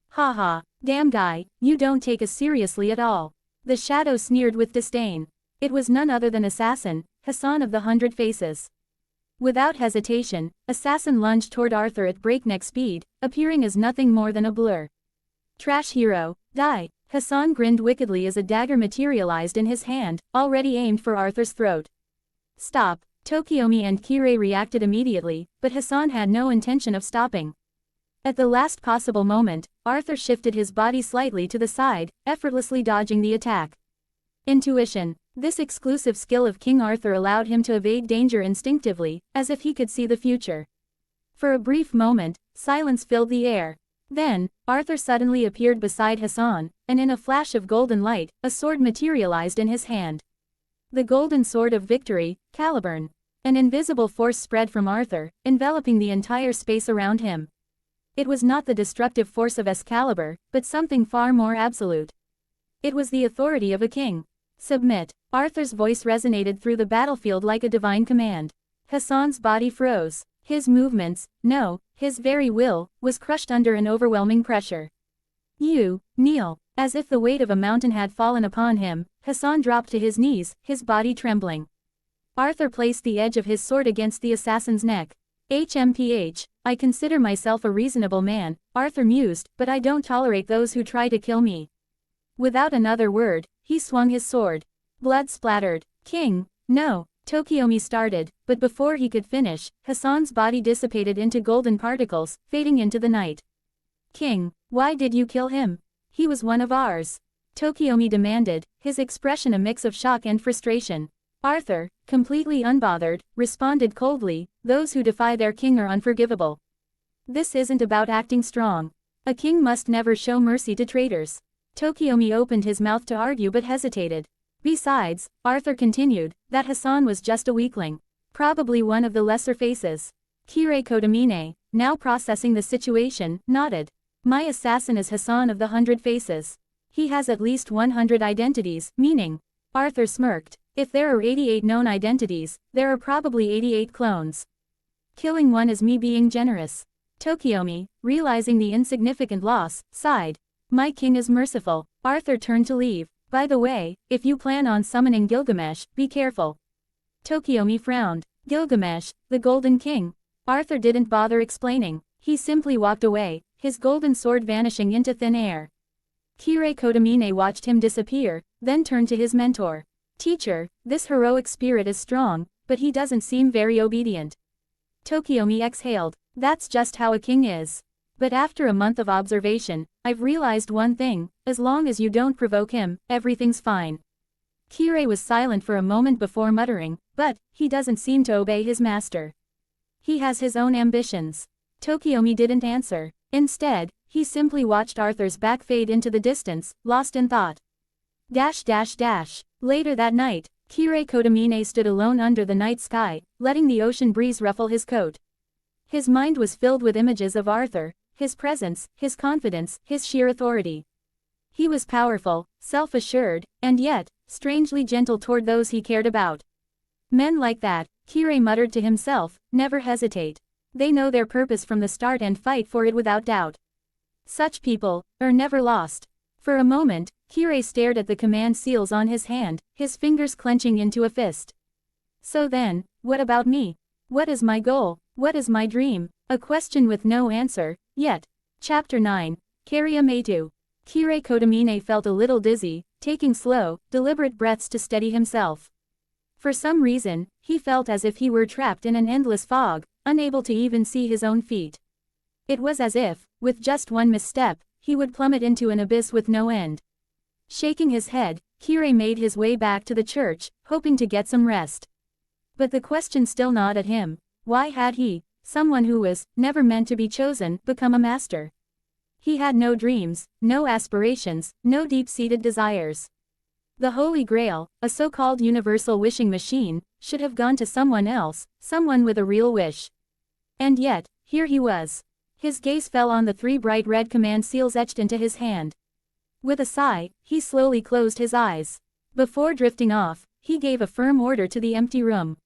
Haha, damn guy, you don't take us seriously at all. The shadow sneered with disdain. It was none other than Assassin, Hassan of the 100 Faces. Without hesitation, Assassin lunged toward Arthur at breakneck speed, appearing as nothing more than a blur. Trash hero, die! Hassan grinned wickedly as a dagger materialized in his hand, already aimed for Arthur's throat. Stop! Tokiomi and Kirei reacted immediately, but Hassan had no intention of stopping. At the last possible moment, Arthur shifted his body slightly to the side, effortlessly dodging the attack. Intuition. This exclusive skill of King Arthur allowed him to evade danger instinctively, as if he could see the future. For a brief moment, silence filled the air. Then, Arthur suddenly appeared beside Hassan, and in a flash of golden light, a sword materialized in his hand. The golden sword of victory, Caliburn. An invisible force spread from Arthur, enveloping the entire space around him. It was not the destructive force of Excalibur, but something far more absolute. It was the authority of a king. Submit. Arthur's voice resonated through the battlefield like a divine command. Hassan's body froze. His movements, no, his very will, was crushed under an overwhelming pressure. You, kneel. As if the weight of a mountain had fallen upon him, Hassan dropped to his knees, his body trembling. Arthur placed the edge of his sword against the assassin's neck. HMPH, I consider myself a reasonable man, Arthur mused, but I don't tolerate those who try to kill me. Without another word, he swung his sword. Blood splattered. King, no, Tokiomi started, but before he could finish, Hassan's body dissipated into golden particles, fading into the night. King, why did you kill him? He was one of ours. Tokiomi demanded, his expression a mix of shock and frustration. Arthur, completely unbothered, responded coldly, those who defy their king are unforgivable. This isn't about acting strong. A king must never show mercy to traitors. Tokiomi opened his mouth to argue but hesitated. Besides, Arthur continued, that Hassan was just a weakling. Probably one of the lesser faces. Kirei Kotomine, now processing the situation, nodded. My assassin is Hassan of the 100 Faces. He has at least 100 identities, meaning. Arthur smirked. If there are 88 known identities, there are probably 88 clones. Killing one is me being generous. Tokiomi, realizing the insignificant loss, sighed. My king is merciful. Arthur turned to leave. By the way, if you plan on summoning Gilgamesh, be careful. Tokiomi frowned. Gilgamesh, the Golden King. Arthur didn't bother explaining. He simply walked away, his golden sword vanishing into thin air. Kirei Kotomine watched him disappear, then turned to his mentor. Teacher, this heroic spirit is strong, but he doesn't seem very obedient. Tokiomi exhaled. That's just how a king is. But after a month of observation, I've realized one thing, as long as you don't provoke him, everything's fine. Kirei was silent for a moment before muttering, but, he doesn't seem to obey his master. He has his own ambitions. Tokiomi didn't answer. Instead, he simply watched Arthur's back fade into the distance, lost in thought. Later that night, Kirei Kotomine stood alone under the night sky, letting the ocean breeze ruffle his coat. His mind was filled with images of Arthur, his presence, his confidence, his sheer authority. He was powerful, self-assured, and yet, strangely gentle toward those he cared about. Men like that, Kirei muttered to himself, never hesitate. They know their purpose from the start and fight for it without doubt. Such people are never lost. For a moment, Kirei stared at the command seals on his hand, his fingers clenching into a fist. So then, what about me? What is my goal? What is my dream? A question with no answer, yet. Chapter 9, Karia Meitu. Kirei Kotomine felt a little dizzy, taking slow, deliberate breaths to steady himself. For some reason, he felt as if he were trapped in an endless fog, unable to even see his own feet. It was as if, with just one misstep, he would plummet into an abyss with no end. Shaking his head, Kirei made his way back to the church, hoping to get some rest. But the question still gnawed at him. Why had he, someone who was never meant to be chosen, become a master? He had no dreams, no aspirations, no deep-seated desires. The Holy Grail, a so-called universal wishing machine, should have gone to someone else, someone with a real wish. And yet, here he was. His gaze fell on the 3 bright red command seals etched into his hand. With a sigh, he slowly closed his eyes. Before drifting off, he gave a firm order to the empty room.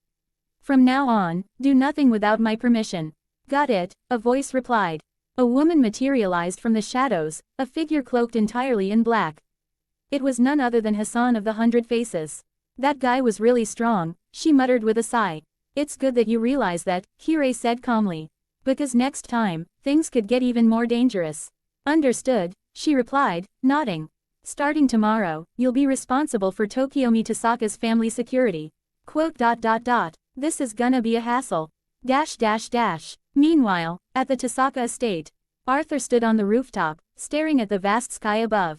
From now on, do nothing without my permission. Got it, a voice replied. A woman materialized from the shadows, a figure cloaked entirely in black. It was none other than Hassan of the 100 Faces. That guy was really strong, she muttered with a sigh. It's good that you realize that, Kirei said calmly. Because next time, things could get even more dangerous. Understood, she replied, nodding. Starting tomorrow, you'll be responsible for Tokiomi Tasaka's family security. Quote. This is gonna be a hassle. Meanwhile, at the Tasaka estate. Arthur stood on the rooftop, staring at the vast sky above.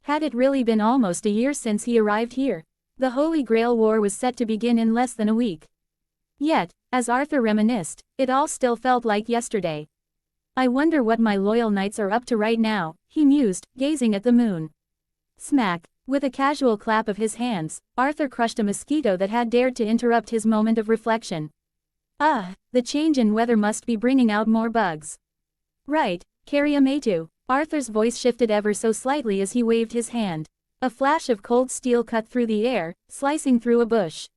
Had it really been almost a year since he arrived here? The Holy Grail War was set to begin in less than a week. Yet, as Arthur reminisced, it all still felt like yesterday. I wonder what my loyal knights are up to right now, he mused, gazing at the moon. Smack! With a casual clap of his hands, Arthur crushed a mosquito that had dared to interrupt his moment of reflection. The change in weather must be bringing out more bugs. Right, Kirei. Arthur's voice shifted ever so slightly as he waved his hand. A flash of cold steel cut through the air, slicing through a bush.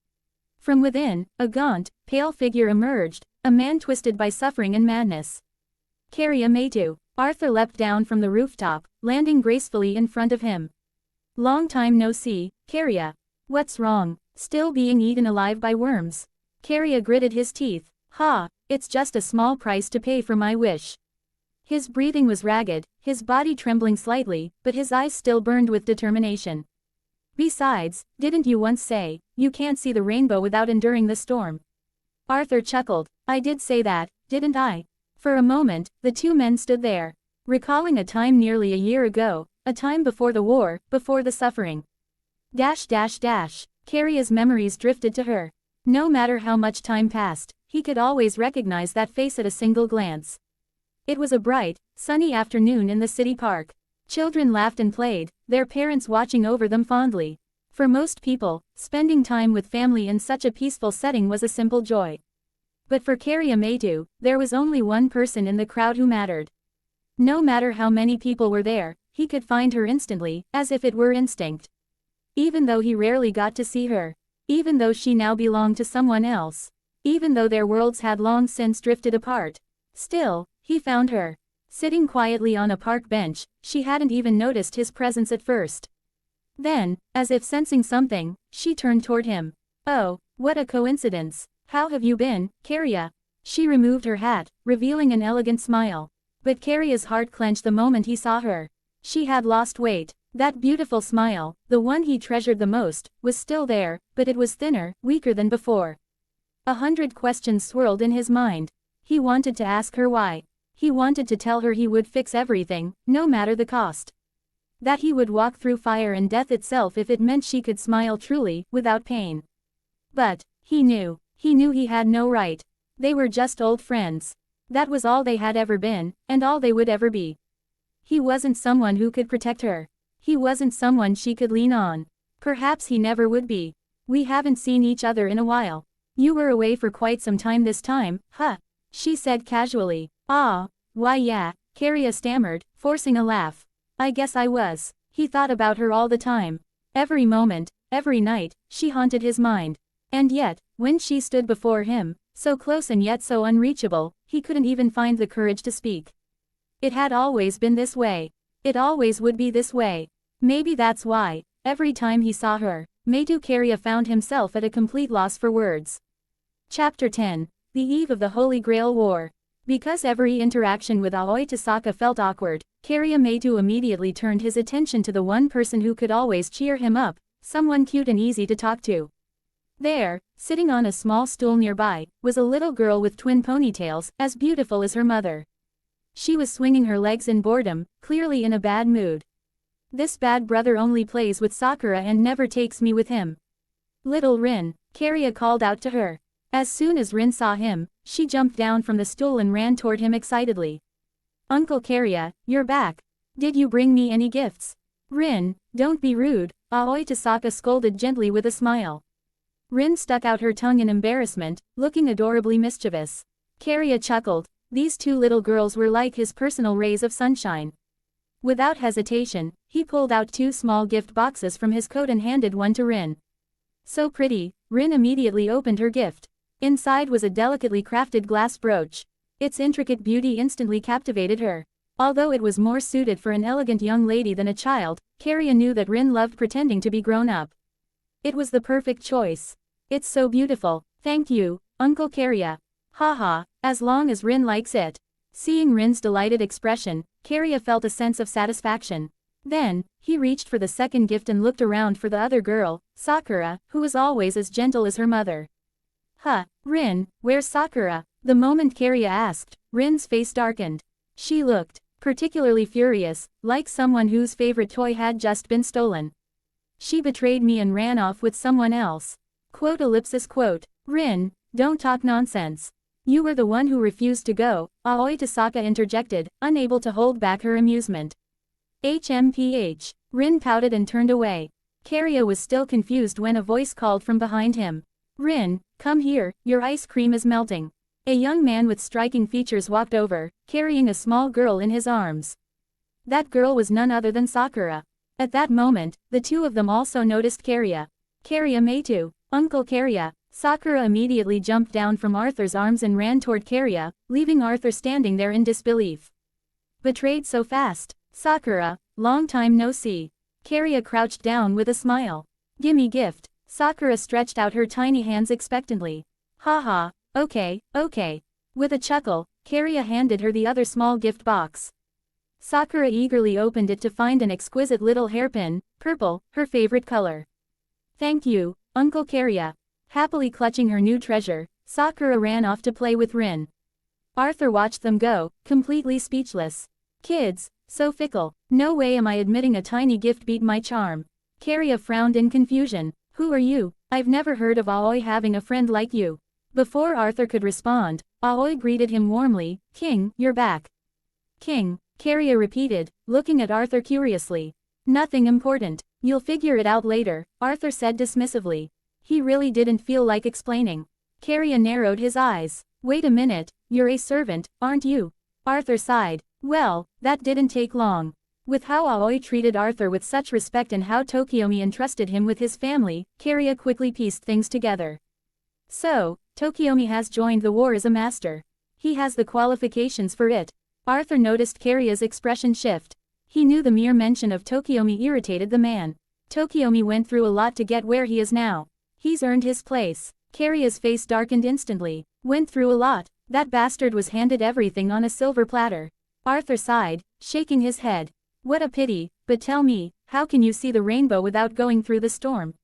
From within, a gaunt, pale figure emerged, a man twisted by suffering and madness. Kirei. Arthur leapt down from the rooftop, landing gracefully in front of him. Long time no see, Kirei. What's wrong? Still being eaten alive by worms? Kirei gritted his teeth. It's just a small price to pay for my wish. His breathing was ragged, his body trembling slightly, but his eyes still burned with determination. Besides, didn't you once say, you can't see the rainbow without enduring the storm? Arthur chuckled. I did say that, didn't I? For a moment, the two men stood there, recalling a time nearly a year ago, a time before the war, before the suffering. Kirei's memories drifted to her. No matter how much time passed, he could always recognize that face at a single glance. It was a bright, sunny afternoon in the city park. Children laughed and played, their parents watching over them fondly. For most people, spending time with family in such a peaceful setting was a simple joy. But for Kirei, there was only one person in the crowd who mattered. No matter how many people were there, he could find her instantly, as if it were instinct. Even though he rarely got to see her. Even though she now belonged to someone else. Even though their worlds had long since drifted apart. Still, he found her. Sitting quietly on a park bench, she hadn't even noticed his presence at first. Then, as if sensing something, she turned toward him. Oh, what a coincidence. How have you been, Kirei? She removed her hat, revealing an elegant smile. But Kirei's heart clenched the moment he saw her. She had lost weight. That beautiful smile, the one he treasured the most, was still there, but it was thinner, weaker than before. 100 questions swirled in his mind. He wanted to ask her why. He wanted to tell her he would fix everything, no matter the cost. That he would walk through fire and death itself if it meant she could smile truly, without pain. But, he knew he had no right. They were just old friends. That was all they had ever been, and all they would ever be. He wasn't someone who could protect her. He wasn't someone she could lean on. Perhaps he never would be. We haven't seen each other in a while. You were away for quite some time this time, huh? She said casually. Why yeah, Kirei stammered, forcing a laugh. I guess I was. He thought about her all the time. Every moment, every night, she haunted his mind. And yet, when she stood before him, so close and yet so unreachable, he couldn't even find the courage to speak. It had always been this way. It always would be this way. Maybe that's why, every time he saw her, Kirei found himself at a complete loss for words. Chapter 10. The Eve of the Holy Grail War. Because every interaction with Aoi Tasaka felt awkward, Kirei immediately turned his attention to the one person who could always cheer him up, someone cute and easy to talk to. There, sitting on a small stool nearby, was a little girl with twin ponytails, as beautiful as her mother. She was swinging her legs in boredom, clearly in a bad mood. This bad brother only plays with Sakura and never takes me with him. Little Rin, Kirei called out to her. As soon as Rin saw him, she jumped down from the stool and ran toward him excitedly. Uncle Kirei, you're back. Did you bring me any gifts? Rin, don't be rude, Aoi Tasaka scolded gently with a smile. Rin stuck out her tongue in embarrassment, looking adorably mischievous. Kirei chuckled. These two little girls were like his personal rays of sunshine. Without hesitation, he pulled out 2 small gift boxes from his coat and handed one to Rin. So pretty, Rin immediately opened her gift. Inside was a delicately crafted glass brooch. Its intricate beauty instantly captivated her. Although it was more suited for an elegant young lady than a child, Kirei knew that Rin loved pretending to be grown up. It was the perfect choice. It's so beautiful, thank you, Uncle Kirei. Haha, as long as Rin likes it. Seeing Rin's delighted expression, Kirei felt a sense of satisfaction. Then, he reached for the second gift and looked around for the other girl, Sakura, who was always as gentle as her mother. Rin, where's Sakura? The moment Kirei asked, Rin's face darkened. She looked particularly furious, like someone whose favorite toy had just been stolen. She betrayed me and ran off with someone else. Quote ellipsis quote. Rin, don't talk nonsense. You were the one who refused to go, Aoi Tasaka interjected, unable to hold back her amusement. HMPH. Rin pouted and turned away. Keria was still confused when a voice called from behind him. Rin, come here, your ice cream is melting. A young man with striking features walked over, carrying a small girl in his arms. That girl was none other than Sakura. At that moment, the two of them also noticed Keria. Keria Meitu, Uncle Keria. Sakura immediately jumped down from Arthur's arms and ran toward Keria, leaving Arthur standing there in disbelief. Betrayed so fast. Sakura, long time no see. Keria crouched down with a smile. Gimme gift. Sakura stretched out her tiny hands expectantly. Haha, okay, okay. With a chuckle, Keria handed her the other small gift box. Sakura eagerly opened it to find an exquisite little hairpin, purple, her favorite color. Thank you, Uncle Keria. Happily clutching her new treasure, Sakura ran off to play with Rin. Arthur watched them go, completely speechless. Kids, so fickle. No way am I admitting a tiny gift beat my charm. Keria frowned in confusion. Who are you? I've never heard of Aoi having a friend like you. Before Arthur could respond, Aoi greeted him warmly. King, you're back. King, Keria repeated, looking at Arthur curiously. Nothing important. You'll figure it out later, Arthur said dismissively. He really didn't feel like explaining. Keria narrowed his eyes. Wait a minute, you're a servant, aren't you? Arthur sighed. Well, that didn't take long. With how Aoi treated Arthur with such respect and how Tokiomi entrusted him with his family, Keria quickly pieced things together. So, Tokiomi has joined the war as a master. He has the qualifications for it. Arthur noticed Keria's expression shift. He knew the mere mention of Tokiomi irritated the man. Tokiomi went through a lot to get where he is now. He's earned his place. Keria's face darkened instantly. Went through a lot. That bastard was handed everything on a silver platter. Arthur sighed, shaking his head. What a pity, but tell me, how can you see the rainbow without going through the storm?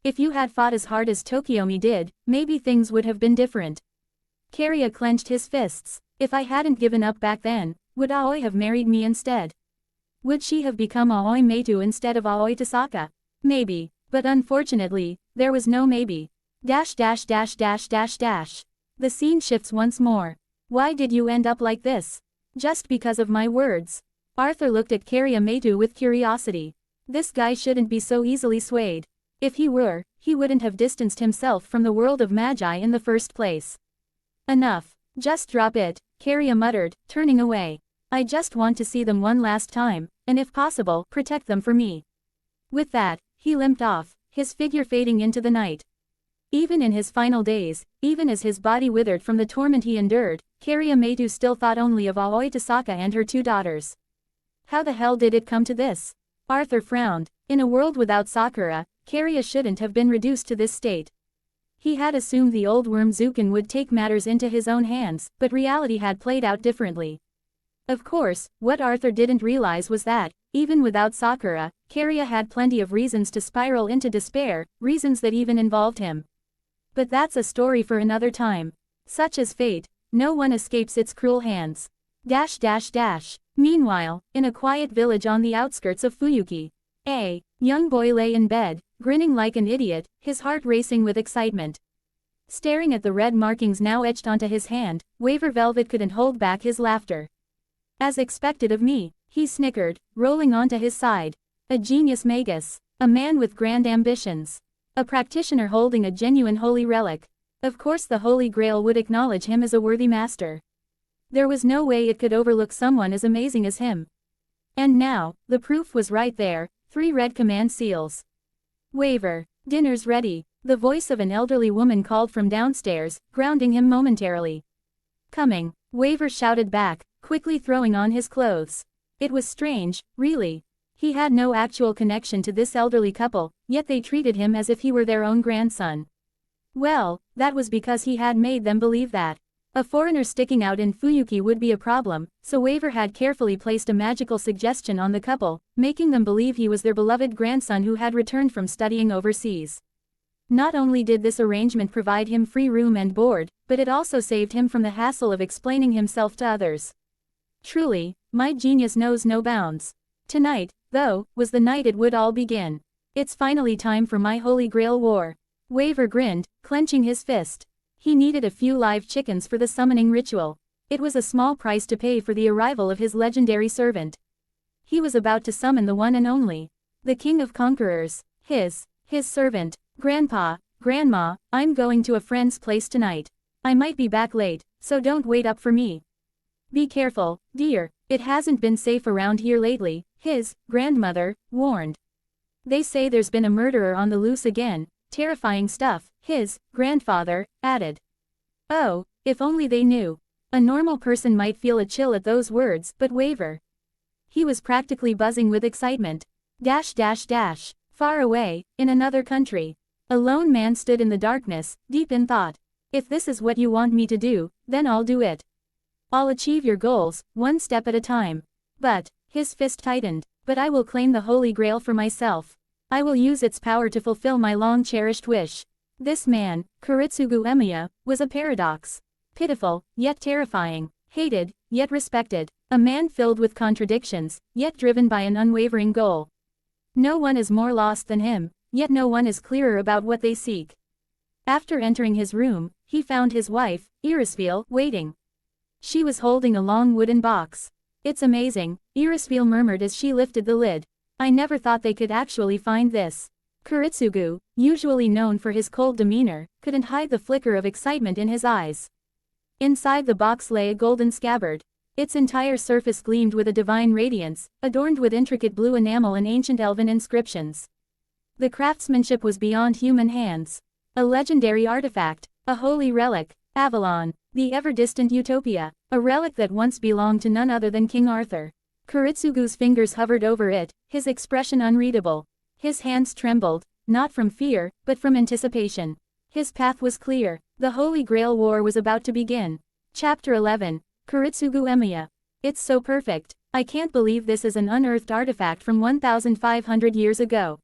If you had fought as hard as Tokiomi did, maybe things would have been different. Keria clenched his fists. If I hadn't given up back then, would Aoi have married me instead? Would she have become Aoi Meitu instead of Aoi Tasaka? Maybe, but unfortunately, there was no maybe. The scene shifts once more. Why did you end up like this? Just because of my words. Arthur looked at Keria Meitu with curiosity. This guy shouldn't be so easily swayed. If he were, he wouldn't have distanced himself from the world of magi in the first place. Enough. Just drop it, Keria muttered, turning away. I just want to see them one last time, and if possible, protect them for me. With that, he limped off, his figure fading into the night. Even in his final days, even as his body withered from the torment he endured, Keria Meitu still thought only of Aoi Tasaka and her two daughters. How the hell did it come to this? Arthur frowned. In a world without Sakura, Keria shouldn't have been reduced to this state. He had assumed the old worm Zukin would take matters into his own hands, but reality had played out differently. Of course, what Arthur didn't realize was that, even without Sakura, Keria had plenty of reasons to spiral into despair, reasons that even involved him. But that's a story for another time. Such is fate, no one escapes its cruel hands. Meanwhile, in a quiet village on the outskirts of Fuyuki, a young boy lay in bed, grinning like an idiot, his heart racing with excitement. Staring at the red markings now etched onto his hand, Waver Velvet couldn't hold back his laughter. As expected of me, he snickered, rolling onto his side. A genius magus. A man with grand ambitions. A practitioner holding a genuine holy relic. Of course the Holy Grail would acknowledge him as a worthy master. There was no way it could overlook someone as amazing as him. And now, the proof was right there, 3 red command seals. Waver, dinner's ready, the voice of an elderly woman called from downstairs, grounding him momentarily. Coming, Waver shouted back, quickly throwing on his clothes. It was strange, really. He had no actual connection to this elderly couple, yet they treated him as if he were their own grandson. Well, that was because he had made them believe that. A foreigner sticking out in Fuyuki would be a problem, so Waver had carefully placed a magical suggestion on the couple, making them believe he was their beloved grandson who had returned from studying overseas. Not only did this arrangement provide him free room and board, but it also saved him from the hassle of explaining himself to others. Truly, my genius knows no bounds. Tonight, though, was the night it would all begin. It's finally time for my holy Grail War. Waver grinned, clenching his fist. He needed a few live chickens for the summoning ritual. It was a small price to pay for the arrival of his legendary servant. He was about to summon the one and only. The King of Conquerors. His servant. Grandpa, Grandma, I'm going to a friend's place tonight. I might be back late, so don't wait up for me. Be careful, dear, it hasn't been safe around here lately, his grandmother warned. They say there's been a murderer on the loose again, terrifying stuff, his grandfather added. Oh, if only they knew. A normal person might feel a chill at those words, but Waver. He was practically buzzing with excitement. Far away, in another country. A lone man stood in the darkness, deep in thought. If this is what you want me to do, then I'll do it. I'll achieve your goals, one step at a time. But, his fist tightened, but I will claim the Holy Grail for myself. I will use its power to fulfill my long-cherished wish. This man, Kuritsugu Emiya, was a paradox. Pitiful, yet terrifying. Hated, yet respected. A man filled with contradictions, yet driven by an unwavering goal. No one is more lost than him, yet no one is clearer about what they seek. After entering his room, he found his wife, Irisfeel, waiting. She was holding a long wooden box. It's amazing, Irisfeel murmured as she lifted the lid. I never thought they could actually find this. Kuritsugu, usually known for his cold demeanor, couldn't hide the flicker of excitement in his eyes. Inside the box lay a golden scabbard. Its entire surface gleamed with a divine radiance, adorned with intricate blue enamel and ancient elven inscriptions. The craftsmanship was beyond human hands. A legendary artifact, a holy relic, Avalon, the ever-distant utopia, a relic that once belonged to none other than King Arthur. Kuritsugu's fingers hovered over it, his expression unreadable. His hands trembled, not from fear, but from anticipation. His path was clear. The Holy Grail War was about to begin. Chapter 11. Kuritsugu Emiya. It's so perfect. I can't believe this is an unearthed artifact from 1,500 years ago.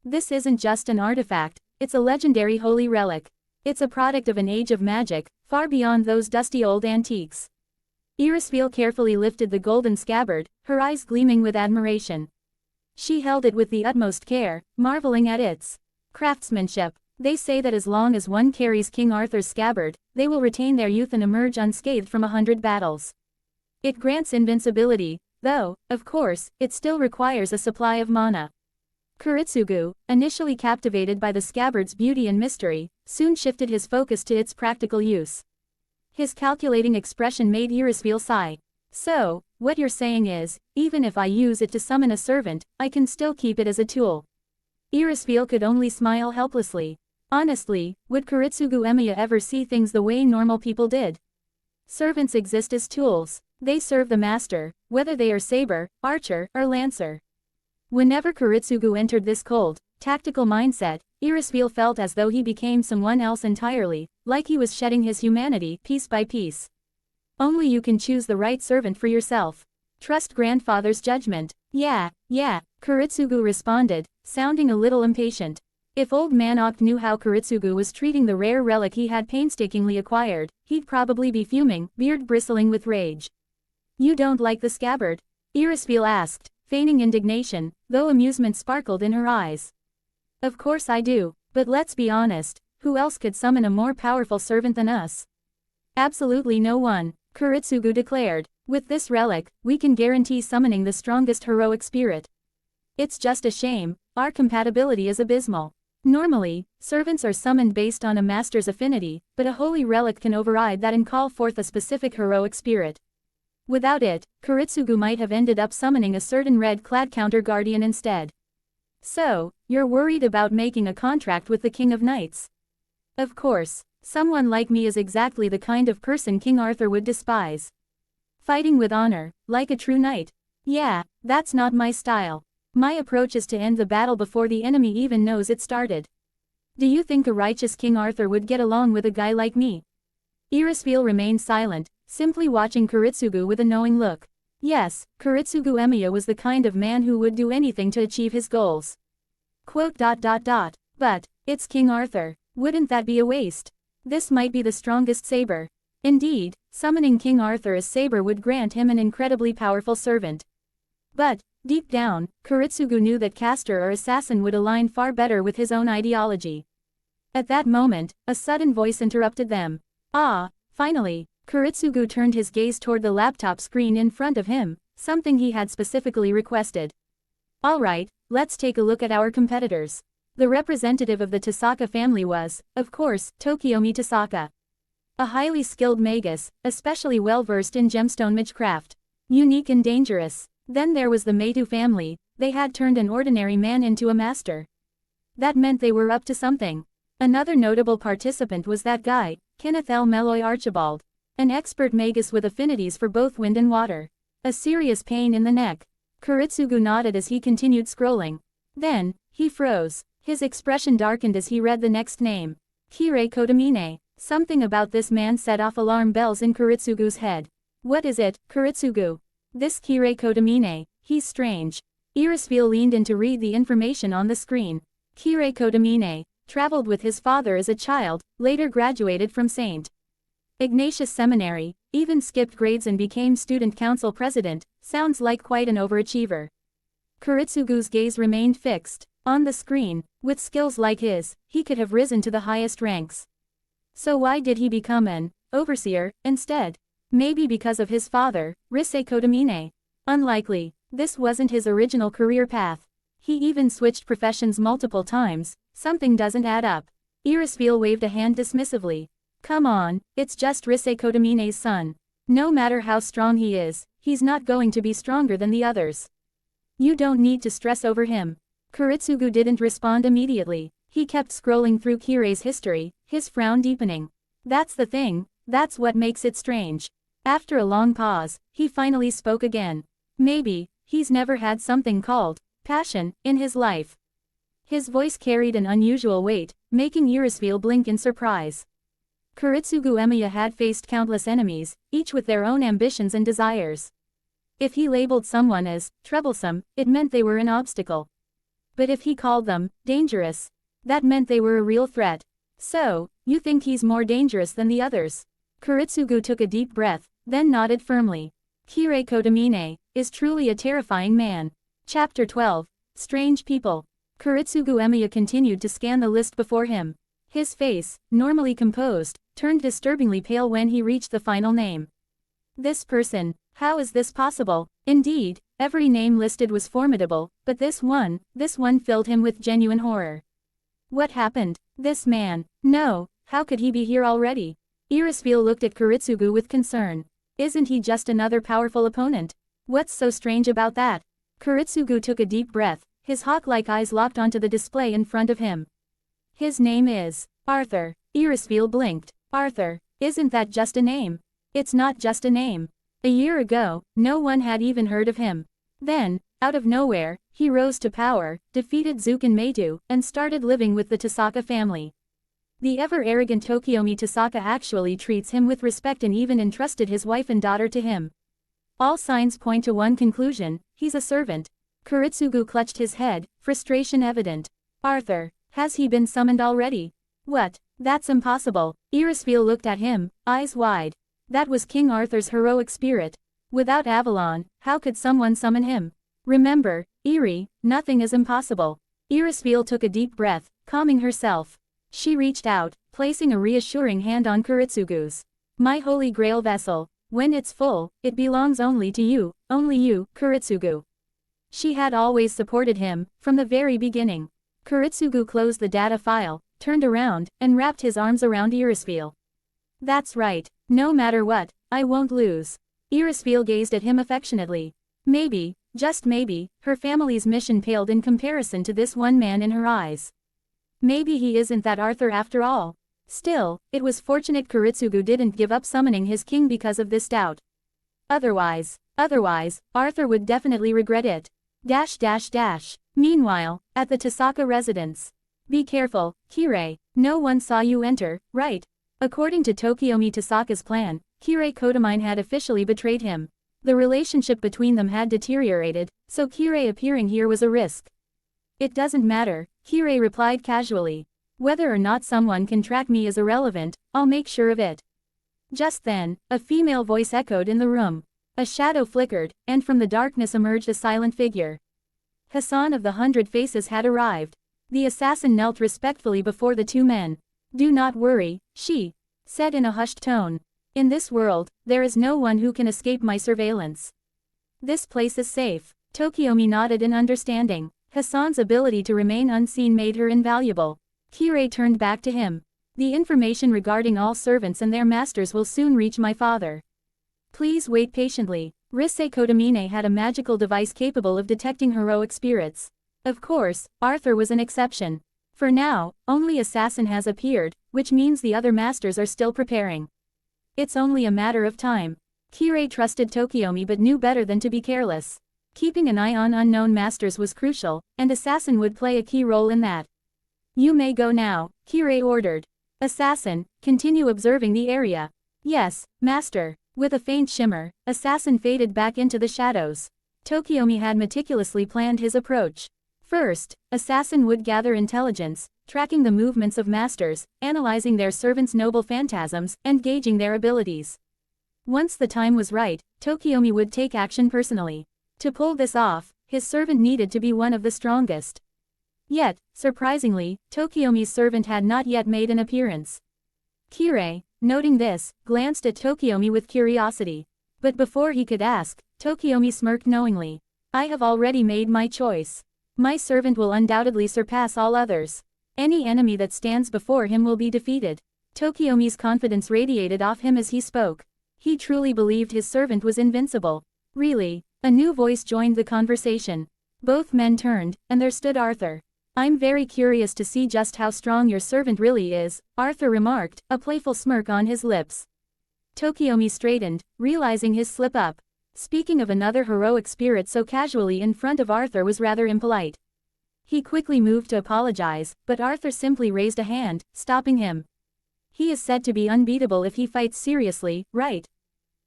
This isn't just an artifact, it's a legendary holy relic. It's a product of an age of magic, far beyond those dusty old antiques. Irisfeel carefully lifted the golden scabbard, her eyes gleaming with admiration. She held it with the utmost care, marveling at its craftsmanship. They say that as long as one carries King Arthur's scabbard, they will retain their youth and emerge unscathed from 100 battles. It grants invincibility, though, of course, it still requires a supply of mana. Kuritsugu, initially captivated by the scabbard's beauty and mystery, soon shifted his focus to its practical use. His calculating expression made Irisfeel sigh. So, what you're saying is, even if I use it to summon a servant, I can still keep it as a tool. Irisfeel could only smile helplessly. Honestly, would Kuritsugu Emiya ever see things the way normal people did? Servants exist as tools. They serve the master, whether they are saber, archer, or lancer. Whenever Kuritsugu entered this cold, tactical mindset, Irisfeel felt as though he became someone else entirely, like he was shedding his humanity, piece by piece. Only you can choose the right servant for yourself. Trust grandfather's judgment. Yeah, Kuritsugu responded, sounding a little impatient. If old man Oct knew how Kuritsugu was treating the rare relic he had painstakingly acquired, he'd probably be fuming, beard bristling with rage. You don't like the scabbard? Irisfeel asked, feigning indignation, though amusement sparkled in her eyes. Of course I do, but let's be honest, who else could summon a more powerful servant than us? Absolutely no one, Kuritsugu declared. With this relic, we can guarantee summoning the strongest heroic spirit. It's just a shame, our compatibility is abysmal. Normally, servants are summoned based on a master's affinity, but a holy relic can override that and call forth a specific heroic spirit. Without it, Kuritsugu might have ended up summoning a certain red-clad counter-guardian instead. So, you're worried about making a contract with the King of Knights? Of course, someone like me is exactly the kind of person King Arthur would despise. Fighting with honor, like a true knight. Yeah, that's not my style. My approach is to end the battle before the enemy even knows it started. Do you think a righteous King Arthur would get along with a guy like me? Irisfeel remained silent, simply watching Kuritsugu with a knowing look. Yes, Kuritsugu Emiya was the kind of man who would do anything to achieve his goals. But, it's King Arthur. Wouldn't that be a waste? This might be the strongest saber. Indeed, summoning King Arthur as Saber would grant him an incredibly powerful servant. But, deep down, Kiritsugu knew that caster or assassin would align far better with his own ideology. At that moment, a sudden voice interrupted them. Ah, finally, Kiritsugu turned his gaze toward the laptop screen in front of him, something he had specifically requested. Alright, let's take a look at our competitors. The representative of the Tasaka family was, of course, Tokiomi Tasaka. A highly skilled magus, especially well-versed in gemstone magecraft. Unique and dangerous. Then there was the Meitu family, they had turned an ordinary man into a master. That meant they were up to something. Another notable participant was that guy, Kenneth L. Meloy Archibald. An expert magus with affinities for both wind and water. A serious pain in the neck. Kiritsugu nodded as he continued scrolling. Then, he froze. His expression darkened as he read the next name. Kirei Kotomine. Something about this man set off alarm bells in Kiritsugu's head. What is it, Kiritsugu? This Kirei Kotomine, he's strange. Irisville leaned in to read the information on the screen. Kirei Kotomine traveled with his father as a child, later graduated from St. Ignatius Seminary, even skipped grades and became student council president. Sounds like quite an overachiever. Kiritsugu's gaze remained fixed on the screen. With skills like his, he could have risen to the highest ranks. So why did he become an overseer instead? Maybe because of his father, Risei Kotomine. Unlikely. This wasn't his original career path. He even switched professions multiple times. Something doesn't add up. Irisville waved a hand dismissively. Come on, it's just Risei Kotomine's son. No matter how strong he is, he's not going to be stronger than the others. You don't need to stress over him. Kiritsugu didn't respond immediately. He kept scrolling through Kirei's history, his frown deepening. That's the thing, that's what makes it strange. After a long pause, he finally spoke again. Maybe, he's never had something called passion in his life. His voice carried an unusual weight, making Irisville blink in surprise. Kiritsugu Emiya had faced countless enemies, each with their own ambitions and desires. If he labeled someone as troublesome, it meant they were an obstacle. But if he called them dangerous, that meant they were a real threat. So, you think he's more dangerous than the others? Kiritsugu took a deep breath, then nodded firmly. Kirei Kotomine is truly a terrifying man. Chapter 12. Strange People. Kiritsugu Emiya continued to scan the list before him. His face, normally composed, turned disturbingly pale when he reached the final name. This person, how is this possible? Indeed, every name listed was formidable, but this one filled him with genuine horror. What happened? This man, no, how could he be here already? Irisville looked at Kiritsugu with concern. Isn't he just another powerful opponent? What's so strange about that? Kiritsugu took a deep breath, his hawk-like eyes locked onto the display in front of him. His name is Arthur. Irisville blinked. Arthur, isn't that just a name? It's not just a name. A year ago, no one had even heard of him. Then, out of nowhere, he rose to power, defeated Zuken Meitu, and started living with the Tasaka family. The ever-arrogant Tokiomi Tasaka actually treats him with respect and even entrusted his wife and daughter to him. All signs point to one conclusion: he's a servant. Kiritsugu clutched his head, frustration evident. Arthur, has he been summoned already? What? That's impossible. Irisville looked at him, eyes wide. That was King Arthur's heroic spirit. Without Avalon, how could someone summon him? Remember, Iri, nothing is impossible. Irisville took a deep breath, calming herself. She reached out, placing a reassuring hand on Kiritsugu's. My holy grail vessel, when it's full, it belongs only to you, Kiritsugu. She had always supported him, from the very beginning. Kiritsugu closed the data file, turned around, and wrapped his arms around Irisville. That's right, no matter what, I won't lose. Irisville gazed at him affectionately. Maybe, just maybe, her family's mission paled in comparison to this one man in her eyes. Maybe he isn't that Arthur after all. Still, it was fortunate Kiritsugu didn't give up summoning his king because of this doubt. Otherwise, Arthur would definitely regret it. Meanwhile, at the Tasaka residence. Be careful, Kirei, no one saw you enter, right? According to Tokiomi Tasaka's plan, Kirei Kotomine had officially betrayed him. The relationship between them had deteriorated, so Kirei appearing here was a risk. It doesn't matter, Kirei replied casually. Whether or not someone can track me is irrelevant, I'll make sure of it. Just then, a female voice echoed in the room. A shadow flickered, and from the darkness emerged a silent figure. Hassan of the 100 Faces had arrived. The assassin knelt respectfully before the two men. "Do not worry," she said in a hushed tone. "In this world, there is no one who can escape my surveillance. This place is safe." Tokiomi nodded in understanding. Hassan's ability to remain unseen made her invaluable. Kirei turned back to him. "The information regarding all servants and their masters will soon reach my father. Please wait patiently." Kirei Kotomine had a magical device capable of detecting heroic spirits. Of course, Arthur was an exception. For now, only assassin has appeared, which means the other masters are still preparing. It's only a matter of time. Kirei trusted Tokiomi but knew better than to be careless. Keeping an eye on unknown masters was crucial, and assassin would play a key role in that. "You may go now," Kirei ordered. "Assassin, continue observing the area." "Yes, master." With a faint shimmer, assassin faded back into the shadows. Tokiomi had meticulously planned his approach. First, assassin would gather intelligence, tracking the movements of masters, analyzing their servants' noble phantasms, and gauging their abilities. Once the time was right, Tokiomi would take action personally. To pull this off, his servant needed to be one of the strongest. Yet, surprisingly, Tokiomi's servant had not yet made an appearance. Kirei, noting this, glanced at Tokiomi with curiosity. But before he could ask, Tokiomi smirked knowingly. "I have already made my choice. My servant will undoubtedly surpass all others. Any enemy that stands before him will be defeated." Tokiomi's confidence radiated off him as he spoke. He truly believed his servant was invincible. "Really?" A new voice joined the conversation. Both men turned, and there stood Arthur. "I'm very curious to see just how strong your servant really is," Arthur remarked, a playful smirk on his lips. Tokiomi straightened, realizing his slip-up. Speaking of another heroic spirit so casually in front of Arthur was rather impolite. He quickly moved to apologize, but Arthur simply raised a hand, stopping him. "He is said to be unbeatable if he fights seriously, right?"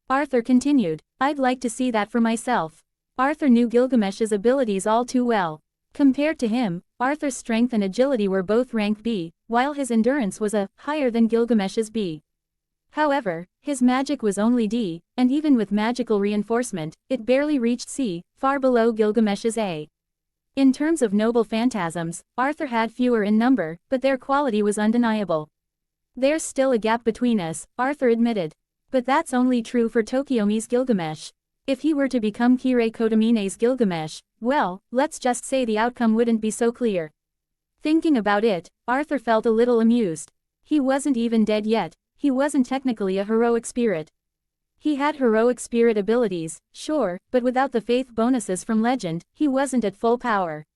Arthur continued. "I'd like to see that for myself." Arthur knew Gilgamesh's abilities all too well. Compared to him, Arthur's strength and agility were both rank B, while his endurance was higher than Gilgamesh's B. However, his magic was only D, and even with magical reinforcement, it barely reached C, far below Gilgamesh's A. In terms of noble phantasms, Arthur had fewer in number, but their quality was undeniable. "There's still a gap between us," Arthur admitted. But that's only true for Tokiomi's Gilgamesh. If he were to become Kirei Kotomine's Gilgamesh, well, let's just say the outcome wouldn't be so clear. Thinking about it, Arthur felt a little amused. He wasn't even dead yet. He wasn't technically a heroic spirit. He had heroic spirit abilities, sure, but without the faith bonuses from legend, he wasn't at full power.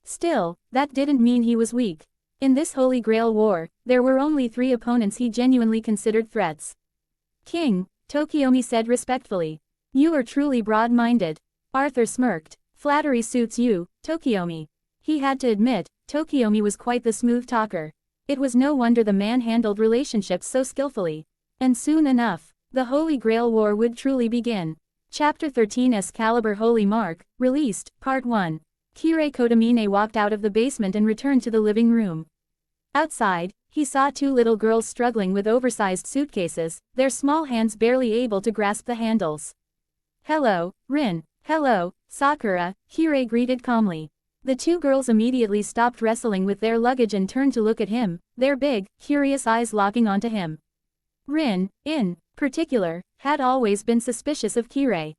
Still, that didn't mean he was weak. In this Holy Grail War, there were only 3 opponents he genuinely considered threats. "King," Tokiomi said respectfully. "You are truly broad-minded." Arthur smirked. "Flattery suits you, Tokiomi." He had to admit, Tokiomi was quite the smooth talker. It was no wonder the man handled relationships so skillfully. And soon enough, the Holy Grail War would truly begin. Chapter 13 Excalibur Holy Mark, released, Part 1. Kirei Kotomine walked out of the basement and returned to the living room. Outside, he saw 2 little girls struggling with oversized suitcases, their small hands barely able to grasp the handles. "Hello, Rin." "Hello, Sakura," Kirei greeted calmly. The 2 girls immediately stopped wrestling with their luggage and turned to look at him, their big, curious eyes locking onto him. Rin, in particular, had always been suspicious of Kirei.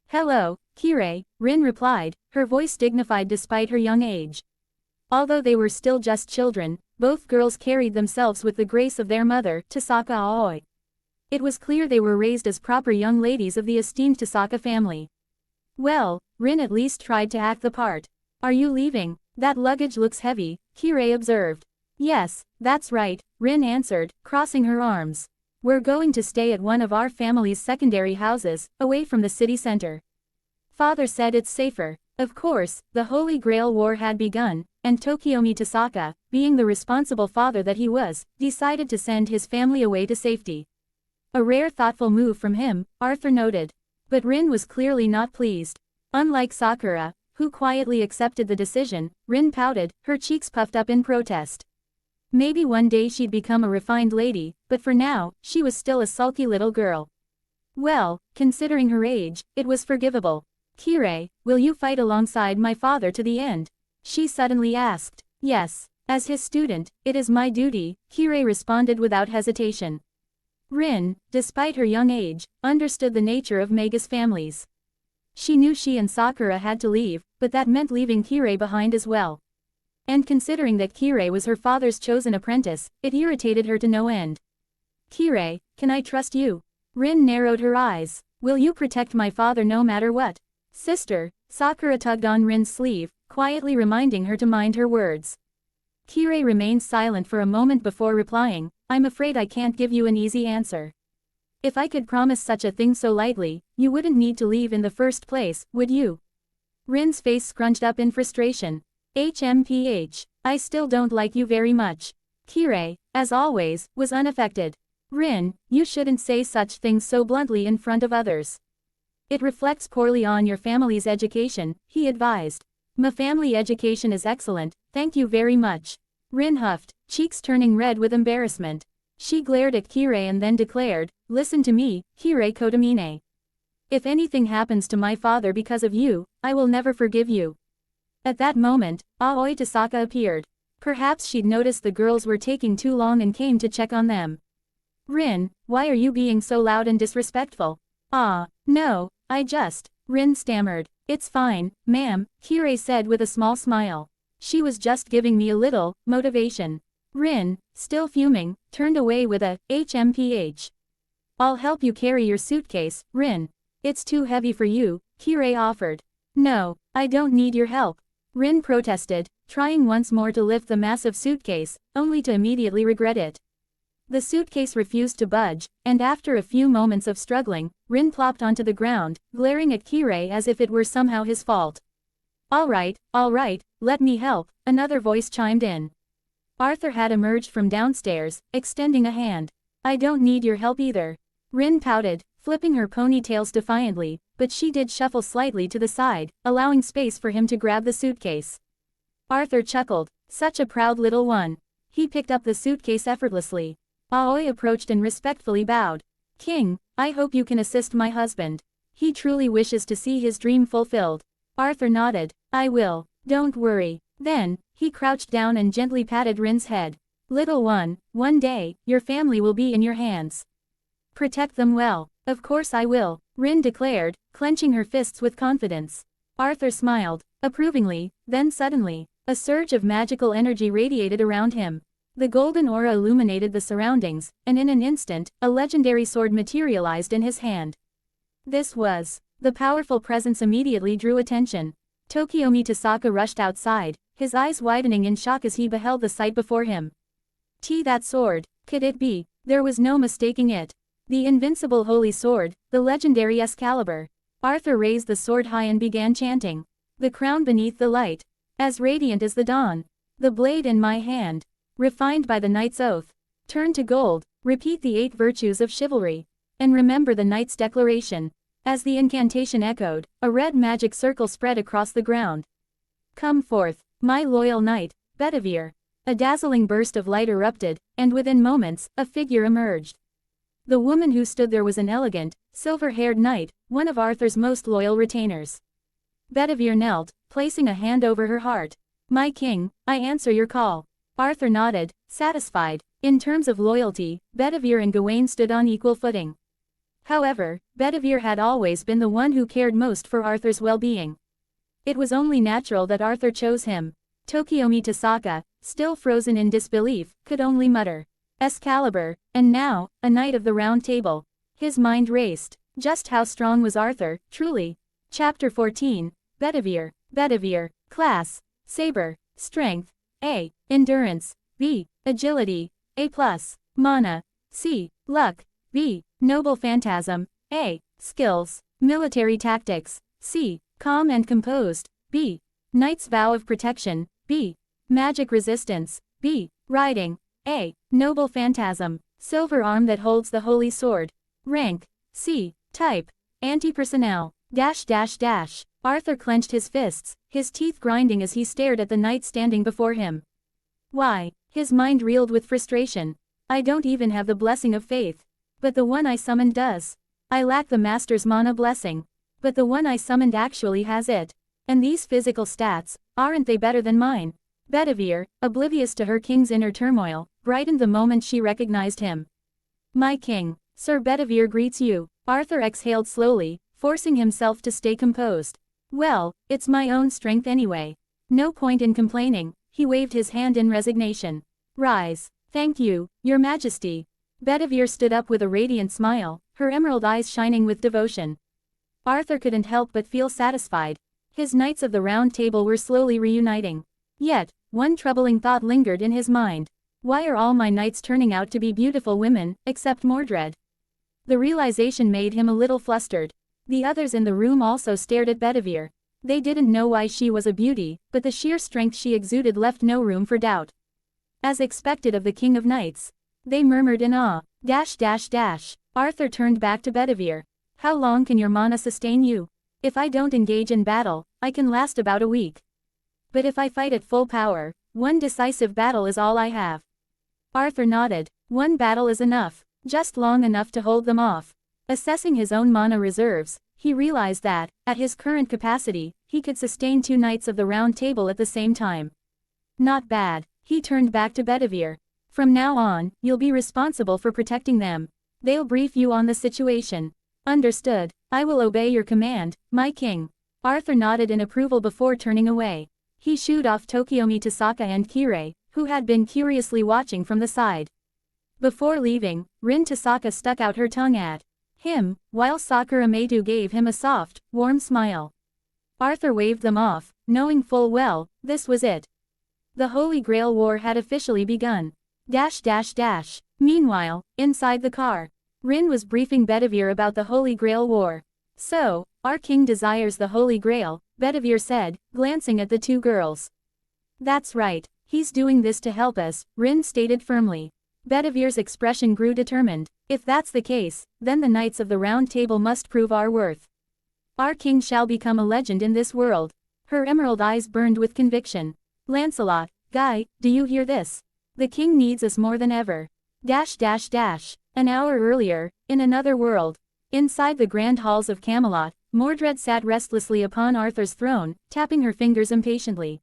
"Hello, Kirei," Rin replied, her voice dignified despite her young age. Although they were still just children, both girls carried themselves with the grace of their mother, Tasaka Aoi. It was clear they were raised as proper young ladies of the esteemed Tasaka family. "Well," Rin at least tried to act the part. "Are you leaving? That luggage looks heavy," Kirei observed. "Yes, that's right," Rin answered, crossing her arms. "We're going to stay at one of our family's secondary houses, away from the city center. Father said it's safer." Of course, the Holy Grail War had begun, and Tokiomi Tasaka, being the responsible father that he was, decided to send his family away to safety. A rare thoughtful move from him, Arthur noted. But Rin was clearly not pleased. Unlike Sakura, who quietly accepted the decision, Rin pouted, her cheeks puffed up in protest. Maybe one day she'd become a refined lady, but for now, she was still a sulky little girl. Well, considering her age, it was forgivable. Kirei, will you fight alongside my father to the end? She suddenly asked. Yes, as his student, it is my duty, Kirei responded without hesitation. Rin, despite her young age, understood the nature of Magus families. She knew she and Sakura had to leave, but that meant leaving Kirei behind as well. And considering that Kirei was her father's chosen apprentice, it irritated her to no end. Kirei, can I trust you? Rin narrowed her eyes. Will you protect my father no matter what? Sister, Sakura tugged on Rin's sleeve, quietly reminding her to mind her words. Kirei remained silent for a moment before replying, I'm afraid I can't give you an easy answer. If I could promise such a thing so lightly, you wouldn't need to leave in the first place, would you? Rin's face scrunched up in frustration. HMPH, I still don't like you very much. Kirei, as always, was unaffected. Rin, you shouldn't say such things so bluntly in front of others. It reflects poorly on your family's education, he advised. My family education is excellent, thank you very much. Rin huffed, cheeks turning red with embarrassment. She glared at Kirei and then declared, listen to me, Kirei Kotomine. If anything happens to my father because of you, I will never forgive you. At that moment, Aoi Tasaka appeared. Perhaps she'd noticed the girls were taking too long and came to check on them. Rin, why are you being so loud and disrespectful? No, Rin stammered. It's fine, ma'am, Kirei said with a small smile. She was just giving me a little motivation. Rin, still fuming, turned away with a HMPH. I'll help you carry your suitcase, Rin. It's too heavy for you, Kirei offered. No, I don't need your help. Rin protested, trying once more to lift the massive suitcase, only to immediately regret it. The suitcase refused to budge, and after a few moments of struggling, Rin plopped onto the ground, glaring at Kirei as if it were somehow his fault. All right, let me help, another voice chimed in. Arthur had emerged from downstairs, extending a hand. I don't need your help either. Rin pouted, flipping her ponytails defiantly, but she did shuffle slightly to the side, allowing space for him to grab the suitcase. Arthur chuckled, such a proud little one. He picked up the suitcase effortlessly. Aoi approached and respectfully bowed. King, I hope you can assist my husband. He truly wishes to see his dream fulfilled. Arthur nodded. I will, don't worry. Then, he crouched down and gently patted Rin's head. Little one day, your family will be in your hands. Protect them well. Of course I will, Rin declared, clenching her fists with confidence. Arthur smiled, approvingly, then suddenly, a surge of magical energy radiated around him. The golden aura illuminated the surroundings, and in an instant, a legendary sword materialized in his hand. This was. The powerful presence immediately drew attention. Tokiomi Tasaka rushed outside, his eyes widening in shock as he beheld the sight before him. That sword, could it be? There was no mistaking it. The invincible holy sword, the legendary Excalibur. Arthur raised the sword high and began chanting. The crown beneath the light. As radiant as the dawn. The blade in my hand. Refined by the knight's oath. Turn to gold, repeat the 8 virtues of chivalry. And remember the knight's declaration. As the incantation echoed, a red magic circle spread across the ground. Come forth, my loyal knight, Bedivere. A dazzling burst of light erupted, and within moments, a figure emerged. The woman who stood there was an elegant, silver-haired knight, one of Arthur's most loyal retainers. Bedivere knelt, placing a hand over her heart. My king, I answer your call. Arthur nodded, satisfied. In terms of loyalty, Bedivere and Gawain stood on equal footing. However, Bedivere had always been the one who cared most for Arthur's well-being. It was only natural that Arthur chose him. Tokiomi Tasaka, still frozen in disbelief, could only mutter. Excalibur, and now, a knight of the Round Table. His mind raced. Just how strong was Arthur, truly? Chapter 14, Bedivere, Class, Saber, Strength, A, Endurance, B, Agility, A+, Mana, C, Luck, B, Noble Phantasm, A, Skills, Military Tactics, C, Calm and Composed, B, Knight's Vow of Protection, B, Magic Resistance, B, Riding, A, Noble Phantasm, Silver Arm that holds the Holy Sword, Rank, C, Type, Anti-Personnel, --. Arthur clenched his fists, his teeth grinding as he stared at the knight standing before him. Why, His mind reeled with frustration. I don't even have the blessing of faith. But the one I summoned does. I lack the master's mana blessing. But the one I summoned actually has it. And these physical stats, aren't they better than mine? Bedivere, oblivious to her king's inner turmoil, brightened the moment she recognized him. My king, Sir Bedivere greets you. Arthur exhaled slowly, forcing himself to stay composed. Well, it's my own strength anyway. No point in complaining. He waved his hand in resignation. Rise. Thank you, Your Majesty. Bedivere stood up with a radiant smile, her emerald eyes shining with devotion. Arthur couldn't help but feel satisfied. His knights of the Round Table were slowly reuniting. Yet, one troubling thought lingered in his mind. Why are all my knights turning out to be beautiful women, except Mordred? The realization made him a little flustered. The others in the room also stared at Bedivere. They didn't know why she was a beauty, but the sheer strength she exuded left no room for doubt. As expected of the King of Knights. They murmured in awe. Arthur turned back to Bedivere. How long can your mana sustain you? If I don't engage in battle, I can last about a week. But if I fight at full power, one decisive battle is all I have. Arthur nodded. One battle is enough, just long enough to hold them off. Assessing his own mana reserves, he realized that, at his current capacity, he could sustain 2 Knights of the Round Table at the same time. Not bad. He turned back to Bedivere. From now on, you'll be responsible for protecting them. They'll brief you on the situation. Understood. I will obey your command, my king. Arthur nodded in approval before turning away. He shooed off Tokiomi Tasaka and Kirei, who had been curiously watching from the side. Before leaving, Rin Tasaka stuck out her tongue at him, while Sakura Maidou gave him a soft, warm smile. Arthur waved them off, knowing full well, this was it. The Holy Grail War had officially begun. Meanwhile, inside the car, Rin was briefing Bedivere about the Holy Grail War. So, our king desires the Holy Grail, Bedivere said, glancing at the 2 girls. That's right, he's doing this to help us, Rin stated firmly. Bedivere's expression grew determined. If that's the case, then the Knights of the Round Table must prove our worth. Our king shall become a legend in this world. Her emerald eyes burned with conviction. Lancelot, Guy, do you hear this? The king needs us more than ever. An hour earlier, in another world. Inside the grand halls of Camelot, Mordred sat restlessly upon Arthur's throne, tapping her fingers impatiently.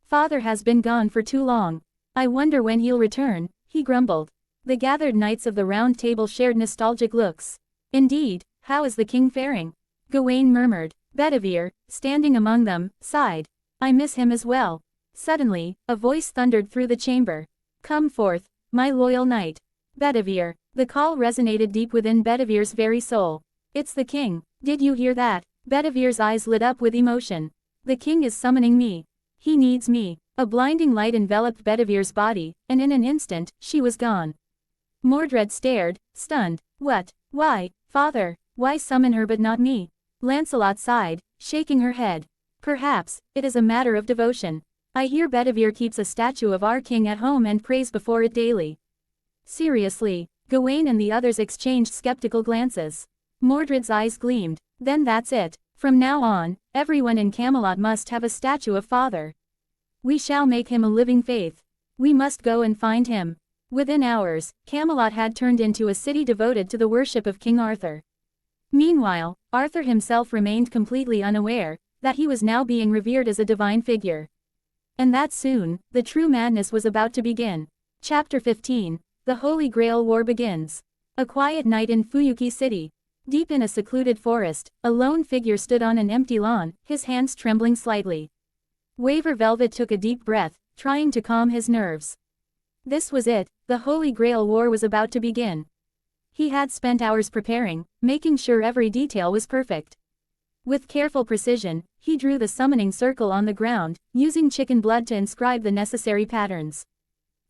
Father has been gone for too long. I wonder when he'll return, he grumbled. The gathered Knights of the Round Table shared nostalgic looks. Indeed, how is the king faring? Gawain murmured. Bedivere, standing among them, sighed. I miss him as well. Suddenly, a voice thundered through the chamber. Come forth, my loyal knight. Bedivere. The call resonated deep within Bedivere's very soul. It's the king. Did you hear that? Bedivere's eyes lit up with emotion. The king is summoning me. He needs me. A blinding light enveloped Bedivere's body, and in an instant, she was gone. Mordred stared, stunned. What? Why, father? Why summon her but not me? Lancelot sighed, shaking her head. Perhaps, it is a matter of devotion. I hear Bedivere keeps a statue of our king at home and prays before it daily. Seriously? Gawain and the others exchanged skeptical glances. Mordred's eyes gleamed. Then that's it. From now on, everyone in Camelot must have a statue of father. We shall make him a living faith. We must go and find him. Within hours, Camelot had turned into a city devoted to the worship of King Arthur. Meanwhile, Arthur himself remained completely unaware that he was now being revered as a divine figure. And that soon, the true madness was about to begin. Chapter 15. The Holy Grail War begins. A quiet night in Fuyuki City. Deep in a secluded forest, a lone figure stood on an empty lawn, his hands trembling slightly. Waver Velvet took a deep breath, trying to calm his nerves. This was it, the Holy Grail War was about to begin. He had spent hours preparing, making sure every detail was perfect. With careful precision, he drew the summoning circle on the ground, using chicken blood to inscribe the necessary patterns.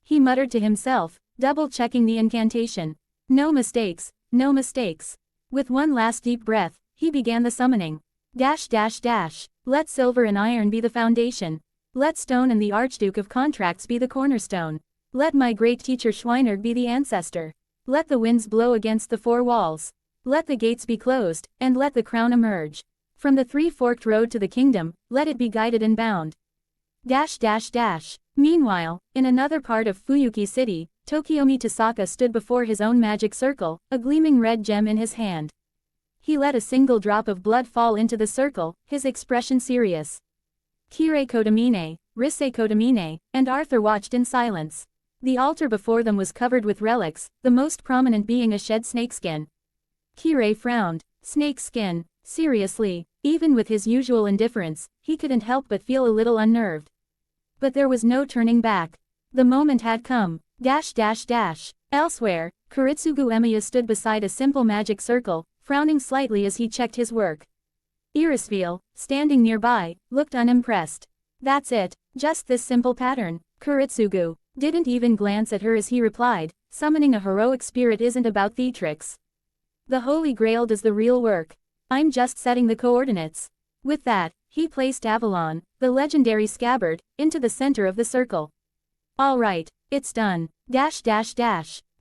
He muttered to himself, double-checking the incantation. No mistakes, no mistakes. With one last deep breath, he began the summoning. Let silver and iron be the foundation. Let stone and the Archduke of Contracts be the cornerstone. Let my great teacher Schweinberg be the ancestor. Let the winds blow against the 4 walls. Let the gates be closed, and let the crown emerge. From the 3-forked road to the kingdom, let it be guided and bound. Meanwhile, in another part of Fuyuki City, Tokiomi Tasaka stood before his own magic circle, a gleaming red gem in his hand. He let a single drop of blood fall into the circle, his expression serious. Kirei Kotomine, Risei Kotomine, and Arthur watched in silence. The altar before them was covered with relics, the most prominent being a shed snakeskin. Kirei frowned. Snakeskin, seriously, even with his usual indifference, he couldn't help but feel a little unnerved. But there was no turning back. The moment had come. Elsewhere, Kuritsugu Emiya stood beside a simple magic circle, frowning slightly as he checked his work. Irisville, standing nearby, looked unimpressed. That's it, just this simple pattern. Kuritsugu didn't even glance at her as he replied, summoning a heroic spirit isn't about theatrics. The Holy Grail does the real work. I'm just setting the coordinates. With that, he placed Avalon, the legendary scabbard, into the center of the circle. All right, it's done.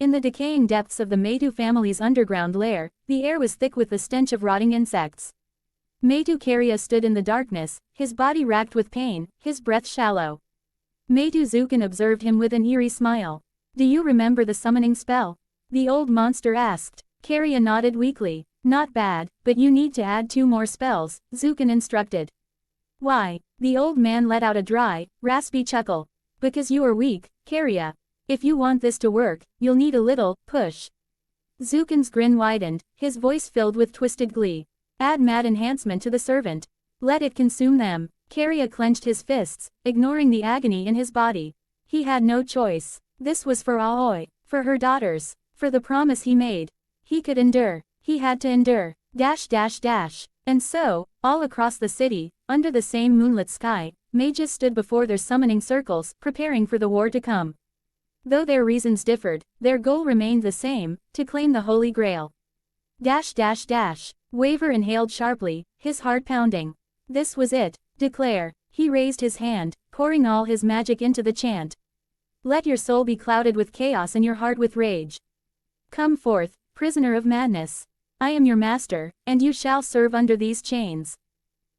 In the decaying depths of the Meitu family's underground lair, the air was thick with the stench of rotting insects. Meitu Keria stood in the darkness, his body racked with pain, his breath shallow. Meitu Zukin observed him with an eerie smile. Do you remember the summoning spell? The old monster asked. Keria nodded weakly. Not bad, but you need to add 2 more spells, Zukin instructed. Why? The old man let out a dry, raspy chuckle. Because you are weak, Keria. If you want this to work, you'll need a little push. Zukin's grin widened, his voice filled with twisted glee. Add mad enhancement to the servant. Let it consume them. Keria clenched his fists, ignoring the agony in his body. He had no choice. This was for Aoi, for her daughters, for the promise he made. He could endure. He had to endure. And so, all across the city, under the same moonlit sky, mages stood before their summoning circles, preparing for the war to come. Though their reasons differed, their goal remained the same, to claim the Holy Grail. Waver inhaled sharply, his heart pounding. This was it. Declare. He raised his hand, pouring all his magic into the chant. Let your soul be clouded with chaos and your heart with rage. Come forth, prisoner of madness. I am your master, and you shall serve under these chains.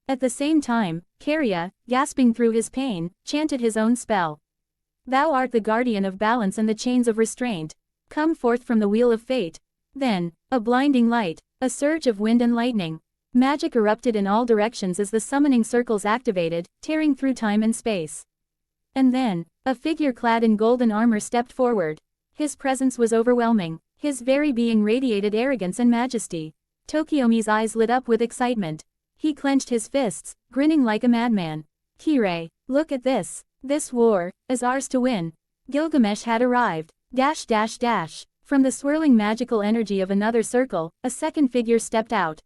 At the same time, Keria, gasping through his pain, chanted his own spell. Thou art the guardian of balance and the chains of restraint. Come forth from the wheel of fate. Then, a blinding light, a surge of wind and lightning. Magic erupted in all directions as the summoning circles activated, tearing through time and space. And then, a figure clad in golden armor stepped forward. His presence was overwhelming. His very being radiated arrogance and majesty. Tokiomi's eyes lit up with excitement. He clenched his fists, grinning like a madman. Kirei, look at this. This war is ours to win. Gilgamesh had arrived. From the swirling magical energy of another circle, a second figure stepped out.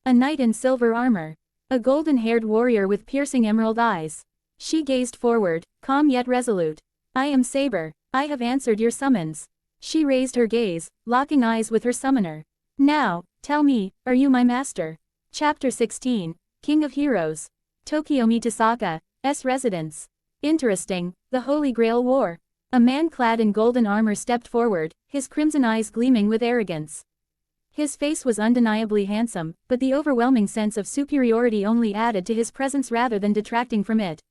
A knight in silver armor. A golden-haired warrior with piercing emerald eyes. She gazed forward, calm yet resolute. I am Saber. I have answered your summons. She raised her gaze, locking eyes with her summoner. Now, tell me, are you my master? Chapter 16, King of Heroes. Tokiomi Tasaka's residence. Interesting, the Holy Grail War. A man clad in golden armor stepped forward, his crimson eyes gleaming with arrogance. His face was undeniably handsome, but the overwhelming sense of superiority only added to his presence rather than detracting from it.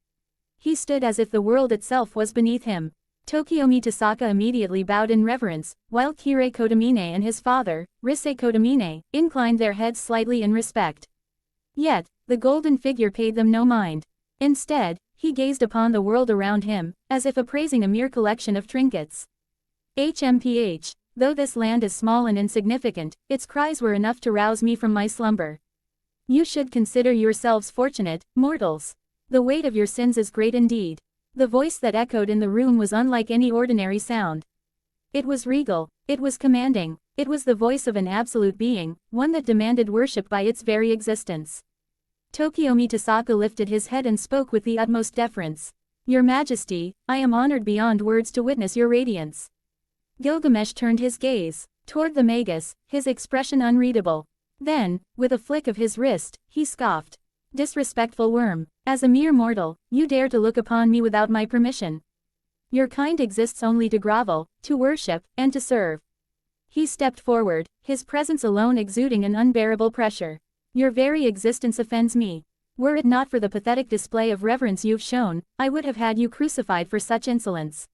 He stood as if the world itself was beneath him. Tokiomi Tasaka immediately bowed in reverence, while Kirei Kotomine and his father, Risei Kotomine, inclined their heads slightly in respect. Yet, the golden figure paid them no mind. Instead, he gazed upon the world around him, as if appraising a mere collection of trinkets. HMPH, though this land is small and insignificant, its cries were enough to rouse me from my slumber. You should consider yourselves fortunate, mortals. The weight of your sins is great indeed. The voice that echoed in the room was unlike any ordinary sound. It was regal, it was commanding, it was the voice of an absolute being, one that demanded worship by its very existence. Tokiomi Tasaka lifted his head and spoke with the utmost deference. Your Majesty, I am honored beyond words to witness your radiance. Gilgamesh turned his gaze toward the Magus, his expression unreadable. Then, with a flick of his wrist, he scoffed. Disrespectful worm. As a mere mortal, you dare to look upon me without my permission. Your kind exists only to grovel, to worship, and to serve. He stepped forward, his presence alone exuding an unbearable pressure. Your very existence offends me. Were it not for the pathetic display of reverence you've shown, I would have had you crucified for such insolence.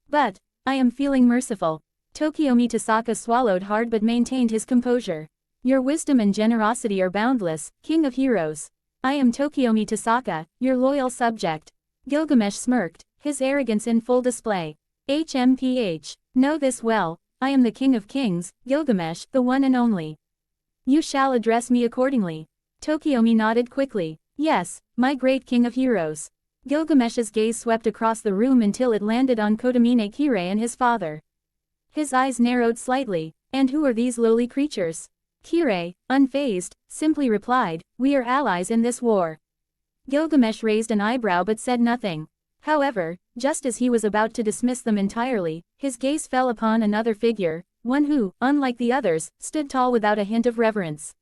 But, I am feeling merciful. Tokiomi Tasaka swallowed hard but maintained his composure. Your wisdom and generosity are boundless, King of Heroes. I am Tokiomi Tasaka, your loyal subject. Gilgamesh smirked, his arrogance in full display. HMPH. Know this well, I am the King of Kings, Gilgamesh, the one and only. You shall address me accordingly. Tokiomi nodded quickly. Yes, my great King of Heroes. Gilgamesh's gaze swept across the room until it landed on Kotomine Kirei and his father. His eyes narrowed slightly. And who are these lowly creatures? Kirei, unfazed, simply replied, we are allies in this war. Gilgamesh raised an eyebrow but said nothing. However, just as he was about to dismiss them entirely, his gaze fell upon another figure, one who, unlike the others, stood tall without a hint of reverence.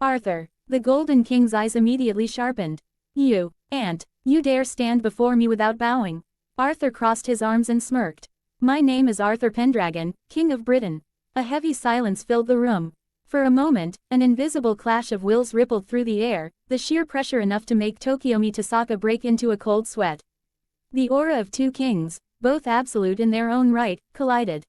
Arthur. The Golden King's eyes immediately sharpened. You, Aunt, you dare stand before me without bowing? Arthur crossed his arms and smirked. My name is Arthur Pendragon, King of Britain. A heavy silence filled the room. For a moment, an invisible clash of wills rippled through the air, the sheer pressure enough to make Tokiomi Tasaka break into a cold sweat. The aura of two kings, both absolute in their own right, collided.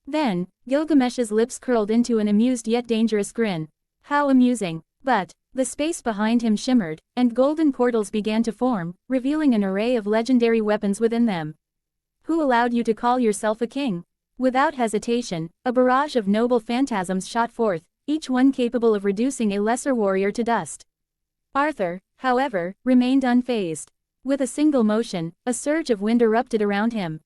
Then, Gilgamesh's lips curled into an amused yet dangerous grin. How amusing. But, the space behind him shimmered, and golden portals began to form, revealing an array of legendary weapons within them. Who allowed you to call yourself a king? Without hesitation, a barrage of noble phantasms shot forth, each one capable of reducing a lesser warrior to dust. Arthur, however, remained unfazed. With a single motion, a surge of wind erupted around him.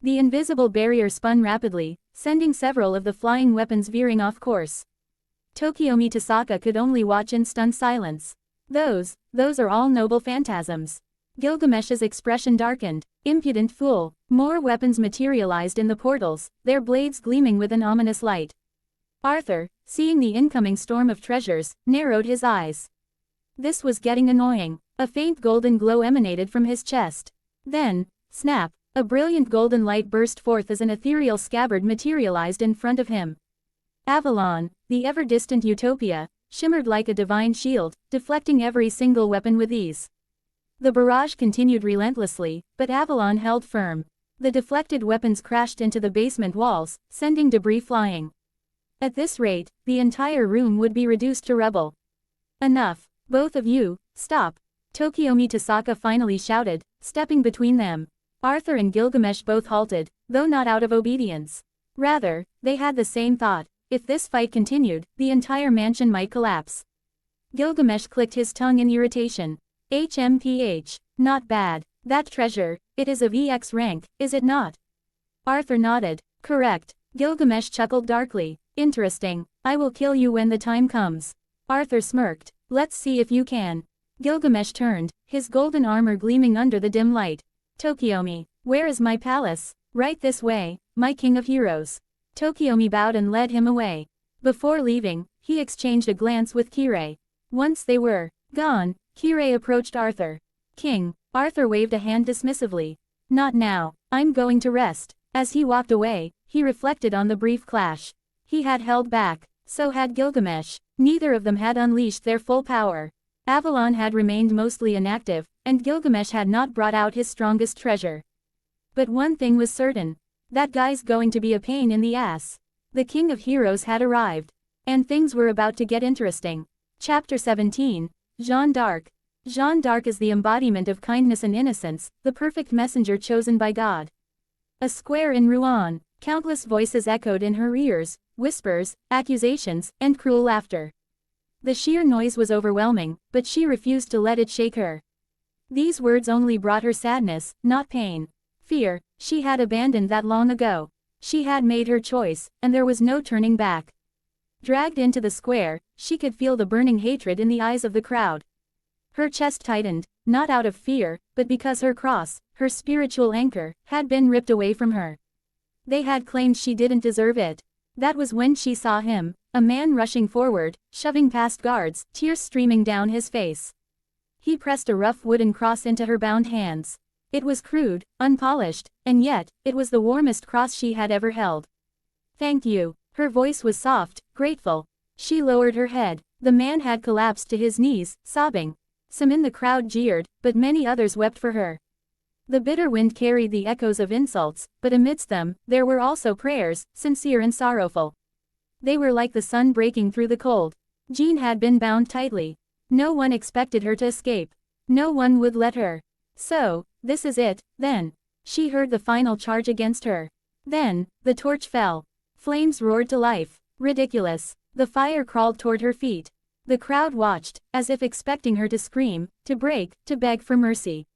The invisible barrier spun rapidly, sending several of the flying weapons veering off course. Tokiomi Tasaka could only watch in stunned silence. Those are all noble phantasms. Gilgamesh's expression darkened. Impudent fool. More weapons materialized in the portals, their blades gleaming with an ominous light. Arthur, seeing the incoming storm of treasures, narrowed his eyes. This was getting annoying. A faint golden glow emanated from his chest. Then, snap, a brilliant golden light burst forth as an ethereal scabbard materialized in front of him. Avalon, the ever-distant utopia, shimmered like a divine shield, deflecting every single weapon with ease. The barrage continued relentlessly, but Avalon held firm. The deflected weapons crashed into the basement walls, sending debris flying. At this rate, the entire room would be reduced to rubble. Enough, both of you, stop. Tokiomi Tasaka finally shouted, stepping between them. Arthur and Gilgamesh both halted, though not out of obedience. Rather, they had the same thought. If this fight continued, the entire mansion might collapse. Gilgamesh clicked his tongue in irritation. HMPH. Not bad. That treasure, it is of EX rank, is it not? Arthur nodded. Correct. Gilgamesh chuckled darkly. Interesting. I will kill you when the time comes. Arthur smirked. Let's see if you can. Gilgamesh turned, his golden armor gleaming under the dim light. Tokiomi, where is my palace? Right this way, my King of Heroes. Tokiomi bowed and led him away. Before leaving, he exchanged a glance with Kirei. Once they were gone, Kirei approached Arthur. King. Arthur waved a hand dismissively. Not now, I'm going to rest. As he walked away, he reflected on the brief clash. He had held back, so had Gilgamesh. Neither of them had unleashed their full power. Avalon had remained mostly inactive, and Gilgamesh had not brought out his strongest treasure. But one thing was certain. That guy's going to be a pain in the ass. The King of Heroes had arrived. And things were about to get interesting. Chapter 17. Jeanne d'Arc. Jeanne d'Arc is the embodiment of kindness and innocence, the perfect messenger chosen by God. A square in Rouen. Countless voices echoed in her ears, whispers, accusations, and cruel laughter. The sheer noise was overwhelming, but she refused to let it shake her. These words only brought her sadness, not pain. Fear, she had abandoned that long ago. She had made her choice, and there was no turning back. Dragged into the square, she could feel the burning hatred in the eyes of the crowd. Her chest tightened, not out of fear, but because her cross, her spiritual anchor, had been ripped away from her. They had claimed she didn't deserve it. That was when she saw him, a man rushing forward, shoving past guards, tears streaming down his face. He pressed a rough wooden cross into her bound hands. It was crude, unpolished, and yet, it was the warmest cross she had ever held. Thank you. Her voice was soft, grateful. She lowered her head. The man had collapsed to his knees, sobbing. Some in the crowd jeered, but many others wept for her. The bitter wind carried the echoes of insults, but amidst them, there were also prayers, sincere and sorrowful. They were like the sun breaking through the cold. Jean had been bound tightly. No one expected her to escape. No one would let her. So, this is it, then. She heard the final charge against her. Then, the torch fell. Flames roared to life. Ridiculous. The fire crawled toward her feet. The crowd watched, as if expecting her to scream, to break, to beg for mercy.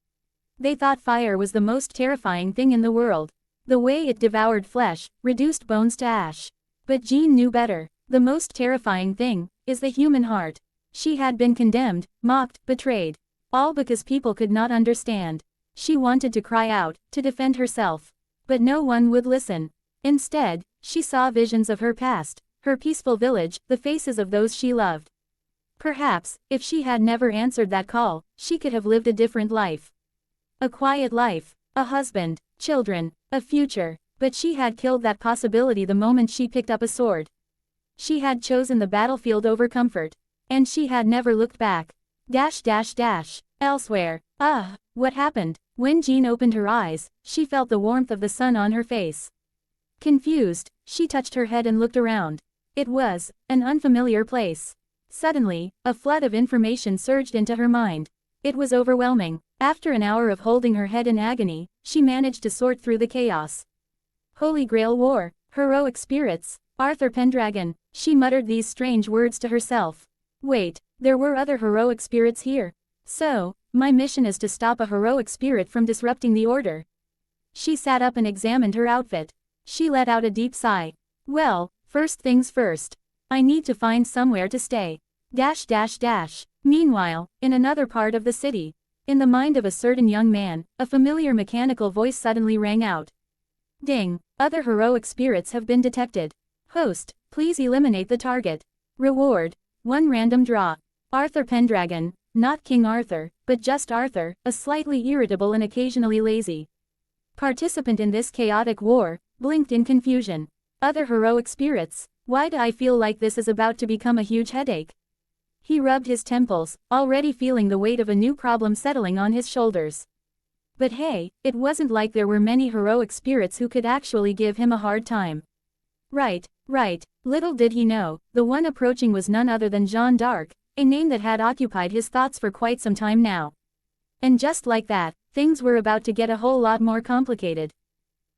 They thought fire was the most terrifying thing in the world. The way it devoured flesh, reduced bones to ash. But Jean knew better. The most terrifying thing is the human heart. She had been condemned, mocked, betrayed. All because people could not understand. She wanted to cry out, to defend herself. But no one would listen. Instead, she saw visions of her past, her peaceful village, the faces of those she loved. Perhaps, if she had never answered that call, she could have lived a different life. A quiet life, a husband, children, a future. But she had killed that possibility the moment she picked up a sword. She had chosen the battlefield over comfort. And she had never looked back. Elsewhere. What happened? When Jean opened her eyes, she felt the warmth of the sun on her face. Confused, she touched her head and looked around. It was an unfamiliar place. Suddenly, a flood of information surged into her mind. It was overwhelming. After an hour of holding her head in agony, she managed to sort through the chaos. Holy Grail War, heroic spirits, Arthur Pendragon. She muttered these strange words to herself. Wait, there were other heroic spirits here. So, my mission is to stop a heroic spirit from disrupting the order. She sat up and examined her outfit. She let out a deep sigh. Well, first things first. I need to find somewhere to stay. Meanwhile, in another part of the city, in the mind of a certain young man, a familiar mechanical voice suddenly rang out. Ding. Other heroic spirits have been detected. Host, please eliminate the target. Reward. 1 random draw. Arthur Pendragon, not King Arthur, but just Arthur, a slightly irritable and occasionally lazy participant in this chaotic war, blinked in confusion. Other heroic spirits. Why do I feel like this is about to become a huge headache? He rubbed his temples, already feeling the weight of a new problem settling on his shoulders. But hey, it wasn't like there were many heroic spirits who could actually give him a hard time. Right. Little did he know, the one approaching was none other than Jeanne d'Arc, a name that had occupied his thoughts for quite some time now. And just like that, things were about to get a whole lot more complicated.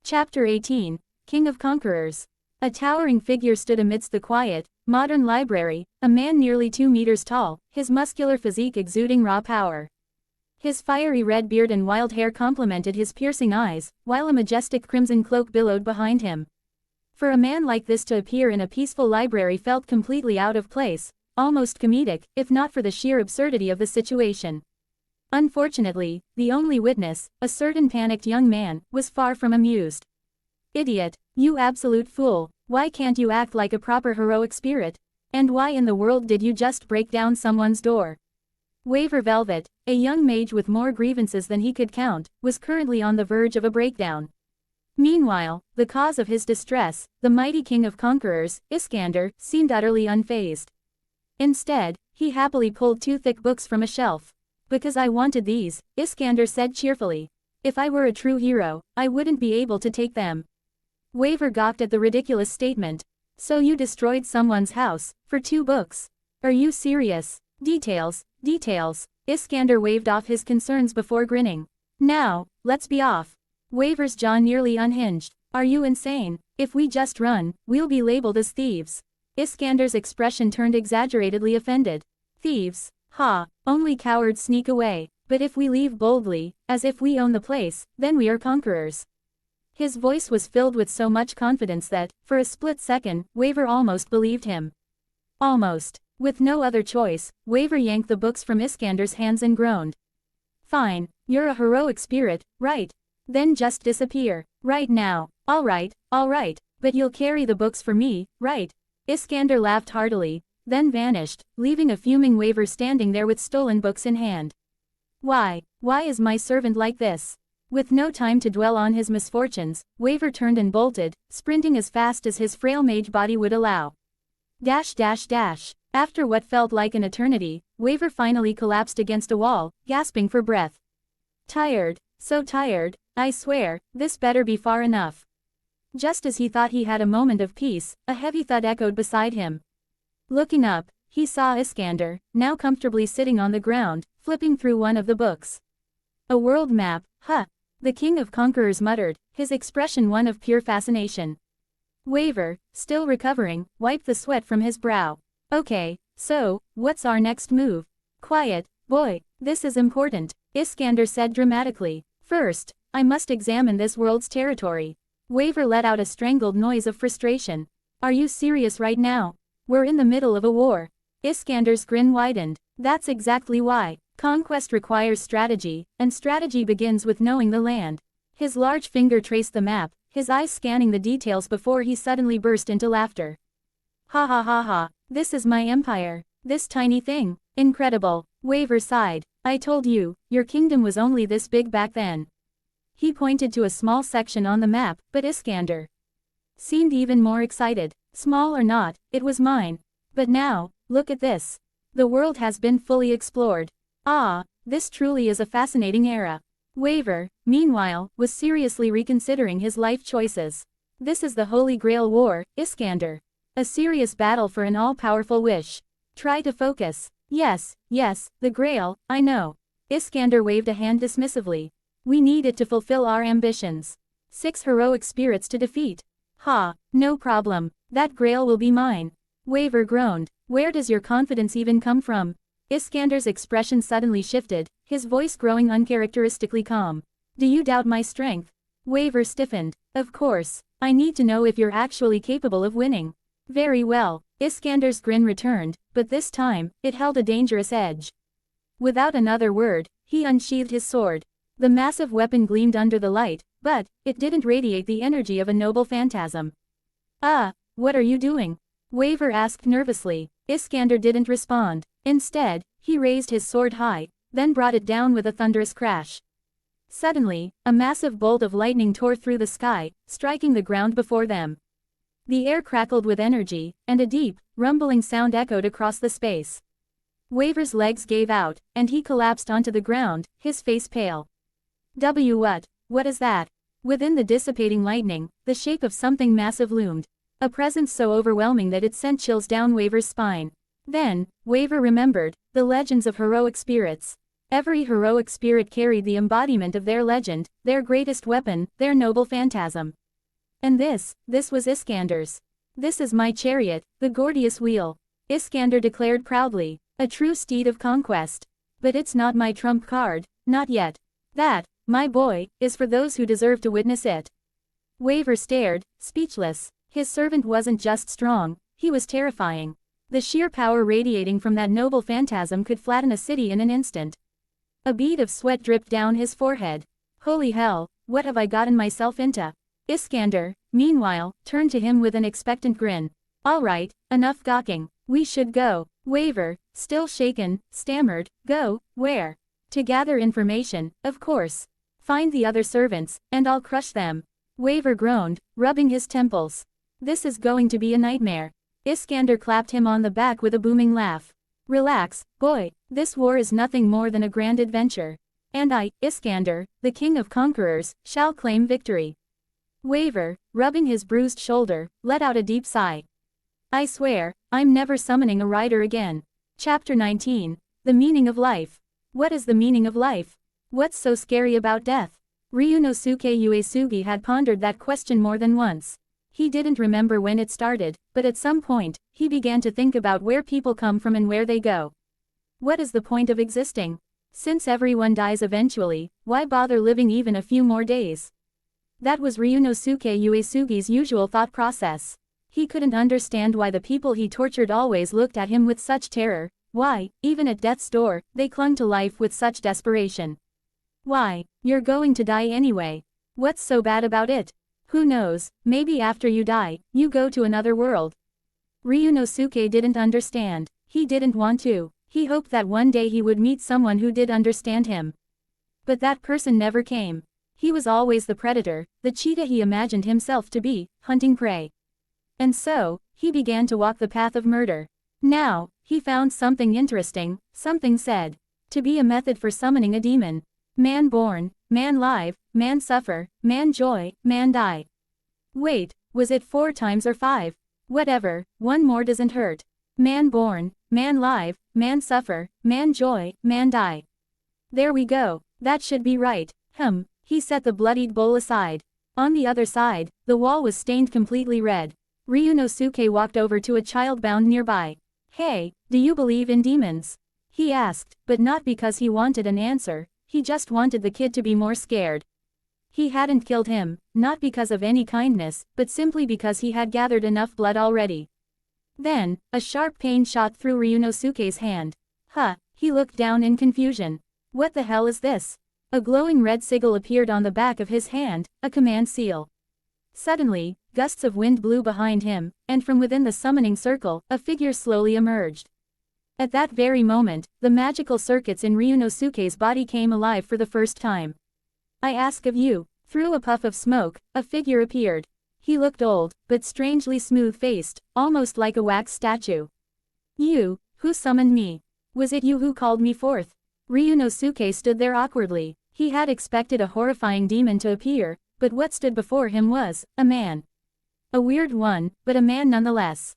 Chapter 18, King of Conquerors. A towering figure stood amidst the quiet, modern library, a man nearly 2 meters tall, his muscular physique exuding raw power. His fiery red beard and wild hair complemented his piercing eyes, while a majestic crimson cloak billowed behind him. For a man like this to appear in a peaceful library felt completely out of place, almost comedic, if not for the sheer absurdity of the situation. Unfortunately, the only witness, a certain panicked young man, was far from amused. Idiot, you absolute fool, why can't you act like a proper heroic spirit? And why in the world did you just break down someone's door? Waver Velvet, a young mage with more grievances than he could count, was currently on the verge of a breakdown. Meanwhile, the cause of his distress, the mighty king of conquerors, Iskander, seemed utterly unfazed. Instead, he happily pulled 2 thick books from a shelf. Because I wanted these, Iskander said cheerfully. If I were a true hero, I wouldn't be able to take them. Waver gawked at the ridiculous statement. So you destroyed someone's house, for 2 books? Are you serious? Details. Iskander waved off his concerns before grinning. Now, let's be off. Waver's jaw nearly unhinged. Are you insane? If we just run, we'll be labeled as thieves. Iskander's expression turned exaggeratedly offended. Thieves? Ha, only cowards sneak away. But if we leave boldly, as if we own the place, then we are conquerors. His voice was filled with so much confidence that, for a split second, Waver almost believed him. Almost. With no other choice, Waver yanked the books from Iskander's hands and groaned. Fine, you're a heroic spirit, right? Then just disappear. Right now. All right, but you'll carry the books for me, right? Iskander laughed heartily, then vanished, leaving a fuming Waver standing there with stolen books in hand. Why is my servant like this? With no time to dwell on his misfortunes, Waver turned and bolted, sprinting as fast as his frail mage body would allow. After what felt like an eternity, Waver finally collapsed against a wall, gasping for breath. Tired, so tired, I swear, this better be far enough. Just as he thought he had a moment of peace, a heavy thud echoed beside him. Looking up, he saw Iskander, now comfortably sitting on the ground, flipping through one of the books. A world map, huh? The King of Conquerors muttered, his expression one of pure fascination. Waver, still recovering, wiped the sweat from his brow. Okay, so, what's our next move? Quiet, boy, this is important, Iskander said dramatically. First, I must examine this world's territory. Waver let out a strangled noise of frustration. Are you serious right now? We're in the middle of a war. Iskander's grin widened. That's exactly why. Conquest requires strategy, and strategy begins with knowing the land. His large finger traced the map, his eyes scanning the details before he suddenly burst into laughter. Ha ha ha ha, this is my empire. This tiny thing. Incredible. Waver sighed. I told you, your kingdom was only this big back then. He pointed to a small section on the map, but Iskander seemed even more excited. Small or not, it was mine. But now, look at this. The world has been fully explored. Ah, this truly is a fascinating era. Waver, meanwhile, was seriously reconsidering his life choices. This is the Holy Grail War, Iskander. A serious battle for an all-powerful wish. Try to focus. Yes, the Grail, I know. Iskander waved a hand dismissively. We need it to fulfill our ambitions. 6 heroic spirits to defeat. Ha, no problem. That Grail will be mine. Waver groaned. Where does your confidence even come from? Iskander's expression suddenly shifted, his voice growing uncharacteristically calm. Do you doubt my strength? Waver stiffened. Of course. I need to know if you're actually capable of winning. Very well. Iskander's grin returned, but this time, it held a dangerous edge. Without another word, he unsheathed his sword. The massive weapon gleamed under the light, but it didn't radiate the energy of a noble phantasm. What are you doing? Waver asked nervously. Iskander didn't respond. Instead, he raised his sword high, then brought it down with a thunderous crash. Suddenly, a massive bolt of lightning tore through the sky, striking the ground before them. The air crackled with energy, and a deep, rumbling sound echoed across the space. Waver's legs gave out, and he collapsed onto the ground, his face pale. What is that? Within the dissipating lightning, the shape of something massive loomed. A presence so overwhelming that it sent chills down Waver's spine. Then, Waver remembered, the legends of heroic spirits. Every heroic spirit carried the embodiment of their legend, their greatest weapon, their noble phantasm. And this was Iskander's. This is my chariot, the Gordius wheel. Iskander declared proudly, a true steed of conquest. But it's not my trump card, not yet. That, my boy, is for those who deserve to witness it. Waver stared, speechless. His servant wasn't just strong, he was terrifying. The sheer power radiating from that noble phantasm could flatten a city in an instant. A bead of sweat dripped down his forehead. Holy hell, what have I gotten myself into? Iskander, meanwhile, turned to him with an expectant grin. All right, enough gawking. We should go. Waver, still shaken, stammered, go, where? To gather information, of course. Find the other servants, and I'll crush them. Waver groaned, rubbing his temples. This is going to be a nightmare. Iskander clapped him on the back with a booming laugh. Relax, boy, this war is nothing more than a grand adventure. And I, Iskander, the King of Conquerors, shall claim victory. Waver, rubbing his bruised shoulder, let out a deep sigh. I swear, I'm never summoning a rider again. Chapter 19. The Meaning of Life. What is the meaning of life? What's so scary about death? Ryunosuke Uesugi had pondered that question more than once. He didn't remember when it started, but at some point, he began to think about where people come from and where they go. What is the point of existing? Since everyone dies eventually, why bother living even a few more days? That was Ryunosuke Uesugi's usual thought process. He couldn't understand why the people he tortured always looked at him with such terror, why, even at death's door, they clung to life with such desperation. Why? You're going to die anyway. What's so bad about it? Who knows, maybe after you die, you go to another world. Ryunosuke didn't understand. He didn't want to. He hoped that one day he would meet someone who did understand him. But that person never came. He was always the predator, the cheetah he imagined himself to be, hunting prey. And so, he began to walk the path of murder. Now, he found something interesting. Something said to be a method for summoning a demon. Man born, man live, man suffer, man joy, man die. Wait, was it 4 times or 5? Whatever, one more doesn't hurt. Man born, man live, man suffer, man joy, man die. There we go, that should be right. He set the bloodied bowl aside. On the other side, the wall was stained completely red. Ryunosuke walked over to a child bound nearby. Hey, do you believe in demons? He asked, but not because he wanted an answer, he just wanted the kid to be more scared. He hadn't killed him, not because of any kindness, but simply because he had gathered enough blood already. Then, a sharp pain shot through Ryunosuke's hand. He looked down in confusion. What the hell is this? A glowing red sigil appeared on the back of his hand, a command seal. Suddenly, gusts of wind blew behind him, and from within the summoning circle, a figure slowly emerged. At that very moment, the magical circuits in Ryunosuke's body came alive for the first time. I ask of you. Through a puff of smoke, a figure appeared. He looked old, but strangely smooth-faced, almost like a wax statue. You, who summoned me? Was it you who called me forth? Ryunosuke stood there awkwardly. He had expected a horrifying demon to appear, but what stood before him was a man. A weird one, but a man nonetheless.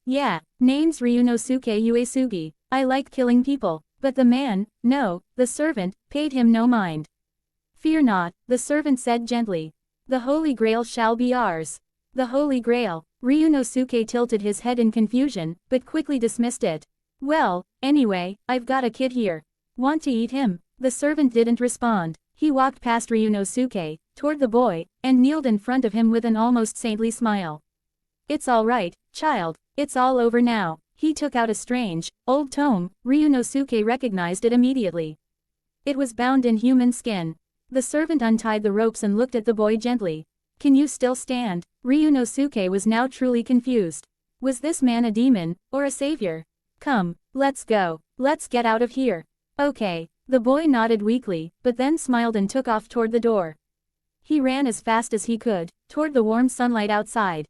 Yeah, name's Ryunosuke Uesugi. I like killing people, but the man, no, the servant, paid him no mind. Fear not, the servant said gently. The Holy Grail shall be ours. The Holy Grail. Ryunosuke tilted his head in confusion, but quickly dismissed it. Well, anyway, I've got a kid here. Want to eat him? The servant didn't respond. He walked past Ryunosuke, toward the boy, and kneeled in front of him with an almost saintly smile. It's all right, child, it's all over now. He took out a strange, old tome. Ryunosuke recognized it immediately. It was bound in human skin. The servant untied the ropes and looked at the boy gently. Can you still stand? Ryunosuke was now truly confused. Was this man a demon, or a savior? Come, let's go. Let's get out of here. Okay. The boy nodded weakly, but then smiled and took off toward the door. He ran as fast as he could, toward the warm sunlight outside.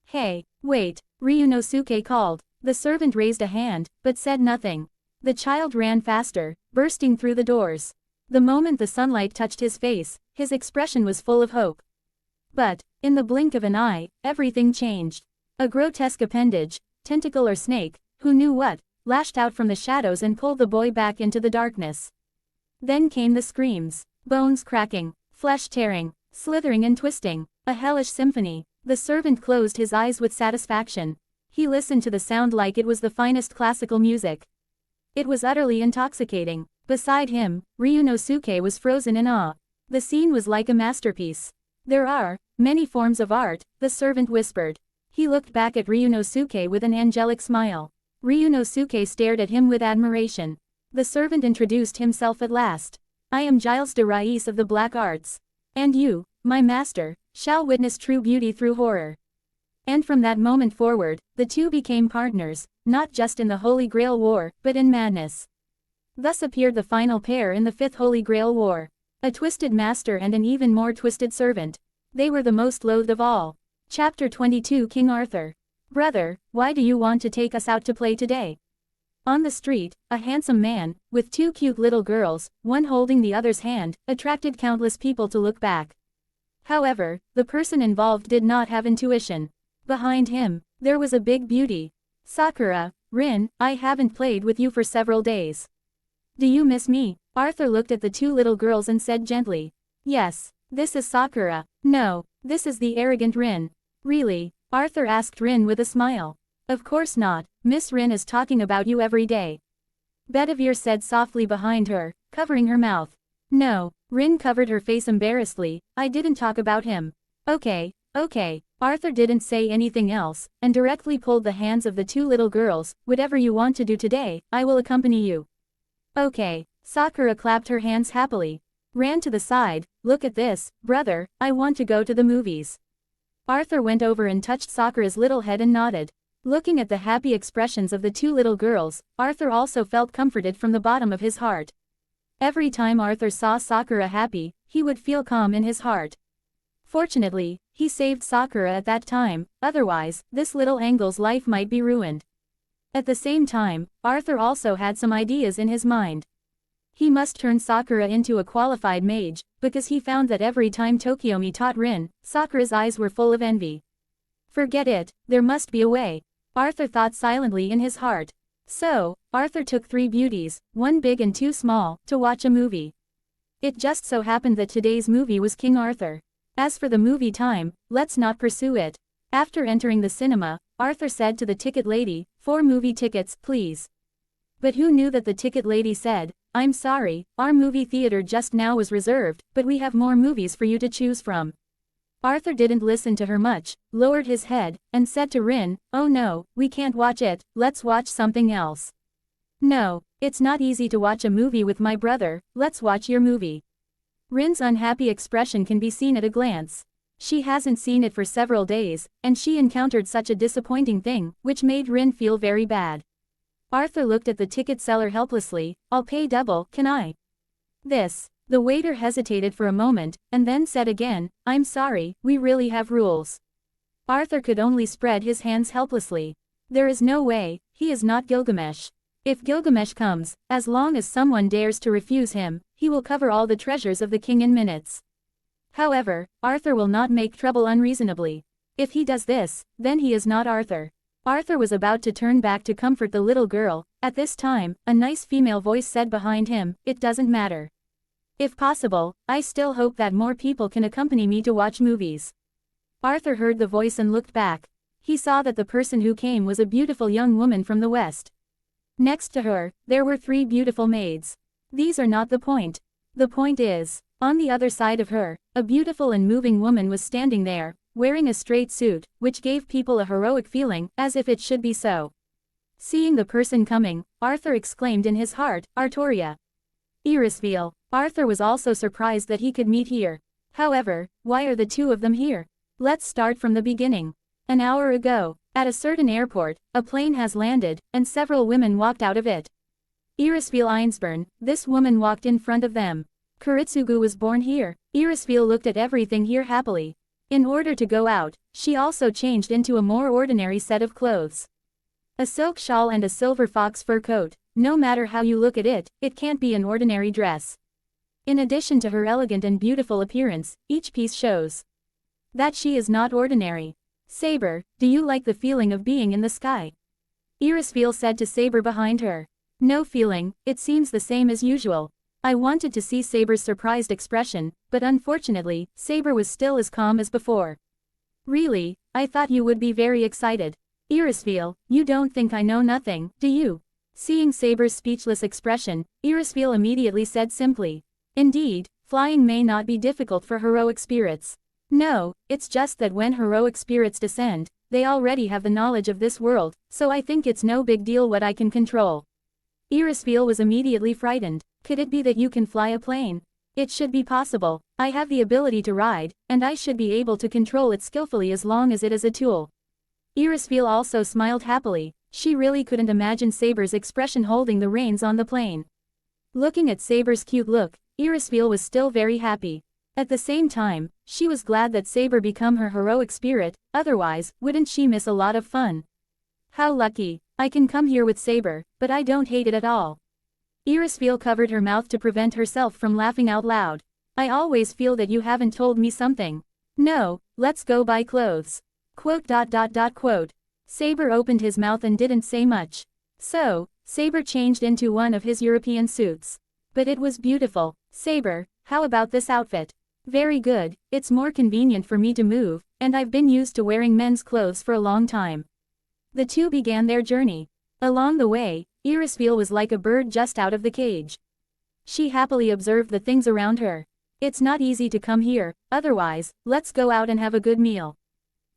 Hey, wait, Ryunosuke called. The servant raised a hand, but said nothing. The child ran faster, bursting through the doors. The moment the sunlight touched his face, his expression was full of hope. But, in the blink of an eye, everything changed. A grotesque appendage, tentacle or snake, who knew what, lashed out from the shadows and pulled the boy back into the darkness. Then came the screams, bones cracking, flesh tearing, slithering and twisting, a hellish symphony. The servant closed his eyes with satisfaction. He listened to the sound like it was the finest classical music. It was utterly intoxicating. Beside him, Ryunosuke was frozen in awe. The scene was like a masterpiece. There are many forms of art, the servant whispered. He looked back at Ryunosuke with an angelic smile. Ryunosuke stared at him with admiration. The servant introduced himself at last. I am Giles de Rais of the Black Arts. And you, my master, shall witness true beauty through horror. And from that moment forward, the two became partners, not just in the Holy Grail War, but in madness. Thus appeared the final pair in the Fifth Holy Grail War. A twisted master and an even more twisted servant. They were the most loathed of all. Chapter 22 King Arthur. Brother, why do you want to take us out to play today? On the street, a handsome man, with 2 cute little girls, one holding the other's hand, attracted countless people to look back. However, the person involved did not have intuition. Behind him, there was a big beauty. Sakura, Rin, I haven't played with you for several days. Do you miss me? Arthur looked at the 2 little girls and said gently. Yes, this is Sakura. No, this is the arrogant Rin. Really? Arthur asked Rin with a smile. Of course not, Miss Rin is talking about you every day. Bedivere said softly behind her, covering her mouth. No, Rin covered her face embarrassedly, I didn't talk about him. Okay. Arthur didn't say anything else, and directly pulled the hands of the 2 little girls. Whatever you want to do today, I will accompany you. Okay. Sakura clapped her hands happily. Ran to the side. Look at this, brother, I want to go to the movies. Arthur went over and touched Sakura's little head and nodded. Looking at the happy expressions of the 2 little girls, Arthur also felt comforted from the bottom of his heart. Every time Arthur saw Sakura happy, he would feel calm in his heart. Fortunately, he saved Sakura at that time, otherwise, this little Angle's life might be ruined. At the same time, Arthur also had some ideas in his mind. He must turn Sakura into a qualified mage, because he found that every time Tokiomi taught Rin, Sakura's eyes were full of envy. Forget it, there must be a way. Arthur thought silently in his heart. So, Arthur took 3 beauties, 1 big and 2 small, to watch a movie. It just so happened that today's movie was King Arthur. As for the movie time, let's not pursue it. After entering the cinema, Arthur said to the ticket lady, 4 movie tickets, please. But who knew that the ticket lady said, I'm sorry, our movie theater just now was reserved, but we have more movies for you to choose from. Arthur didn't listen to her much, lowered his head, and said to Rin, oh no, we can't watch it, let's watch something else. No, it's not easy to watch a movie with my brother, let's watch your movie. Rin's unhappy expression can be seen at a glance. She hasn't seen it for several days, and she encountered such a disappointing thing, which made Rin feel very bad. Arthur looked at the ticket seller helplessly, I'll pay double, can I? This. The waiter hesitated for a moment, and then said again, I'm sorry, we really have rules. Arthur could only spread his hands helplessly. There is no way, he is not Gilgamesh. If Gilgamesh comes, as long as someone dares to refuse him, he will cover all the treasures of the king in minutes. However, Arthur will not make trouble unreasonably. If he does this, then he is not Arthur. Arthur was about to turn back to comfort the little girl. At this time, a nice female voice said behind him, it doesn't matter. If possible, I still hope that more people can accompany me to watch movies. Arthur heard the voice and looked back. He saw that the person who came was a beautiful young woman from the west. Next to her, there were 3 beautiful maids. These are not the point. The point is, on the other side of her, a beautiful and moving woman was standing there, wearing a straight suit, which gave people a heroic feeling, as if it should be so. Seeing the person coming, Arthur exclaimed in his heart, Artoria. Irisville. Arthur was also surprised that he could meet here. However, why are the 2 of them here? Let's start from the beginning. An hour ago, at a certain airport, a plane has landed, and several women walked out of it. Irisville Einsburn, this woman walked in front of them. Kuritsugu was born here. Irisville looked at everything here happily. In order to go out, she also changed into a more ordinary set of clothes. A silk shawl and a silver fox fur coat. No matter how you look at it, it can't be an ordinary dress. In addition to her elegant and beautiful appearance, each piece shows that she is not ordinary. Saber, do you like the feeling of being in the sky? Irisville said to Saber behind her. No feeling, it seems the same as usual. I wanted to see Saber's surprised expression, but unfortunately, Saber was still as calm as before. Really, I thought you would be very excited. Irisville, you don't think I know nothing, do you? Seeing Saber's speechless expression, Irisville immediately said simply. Indeed, flying may not be difficult for heroic spirits. No, it's just that when heroic spirits descend, they already have the knowledge of this world, so I think it's no big deal what I can control. Irisville was immediately frightened. Could it be that you can fly a plane? It should be possible. I have the ability to ride, and I should be able to control it skillfully as long as it is a tool. Irisville also smiled happily. She really couldn't imagine Saber's expression holding the reins on the plane. Looking at Saber's cute look, Irisville was still very happy. At the same time, she was glad that Saber became her heroic spirit, otherwise, wouldn't she miss a lot of fun? How lucky. I can come here with Saber, but I don't hate it at all. Irisville covered her mouth to prevent herself from laughing out loud. I always feel that you haven't told me something. No, let's go buy clothes. Quote. Saber opened his mouth and didn't say much. So, Saber changed into one of his European suits. But it was beautiful. Saber, how about this outfit? Very good, it's more convenient for me to move, and I've been used to wearing men's clothes for a long time. The 2 began their journey. Along the way, Irisville was like a bird just out of the cage. She happily observed the things around her. It's not easy to come here, otherwise, let's go out and have a good meal.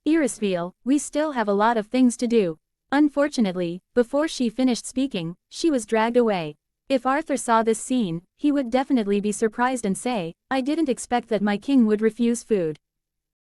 Irisville, we still have a lot of things to do. Unfortunately, before she finished speaking, she was dragged away. If Arthur saw this scene, he would definitely be surprised and say, I didn't expect that my king would refuse food.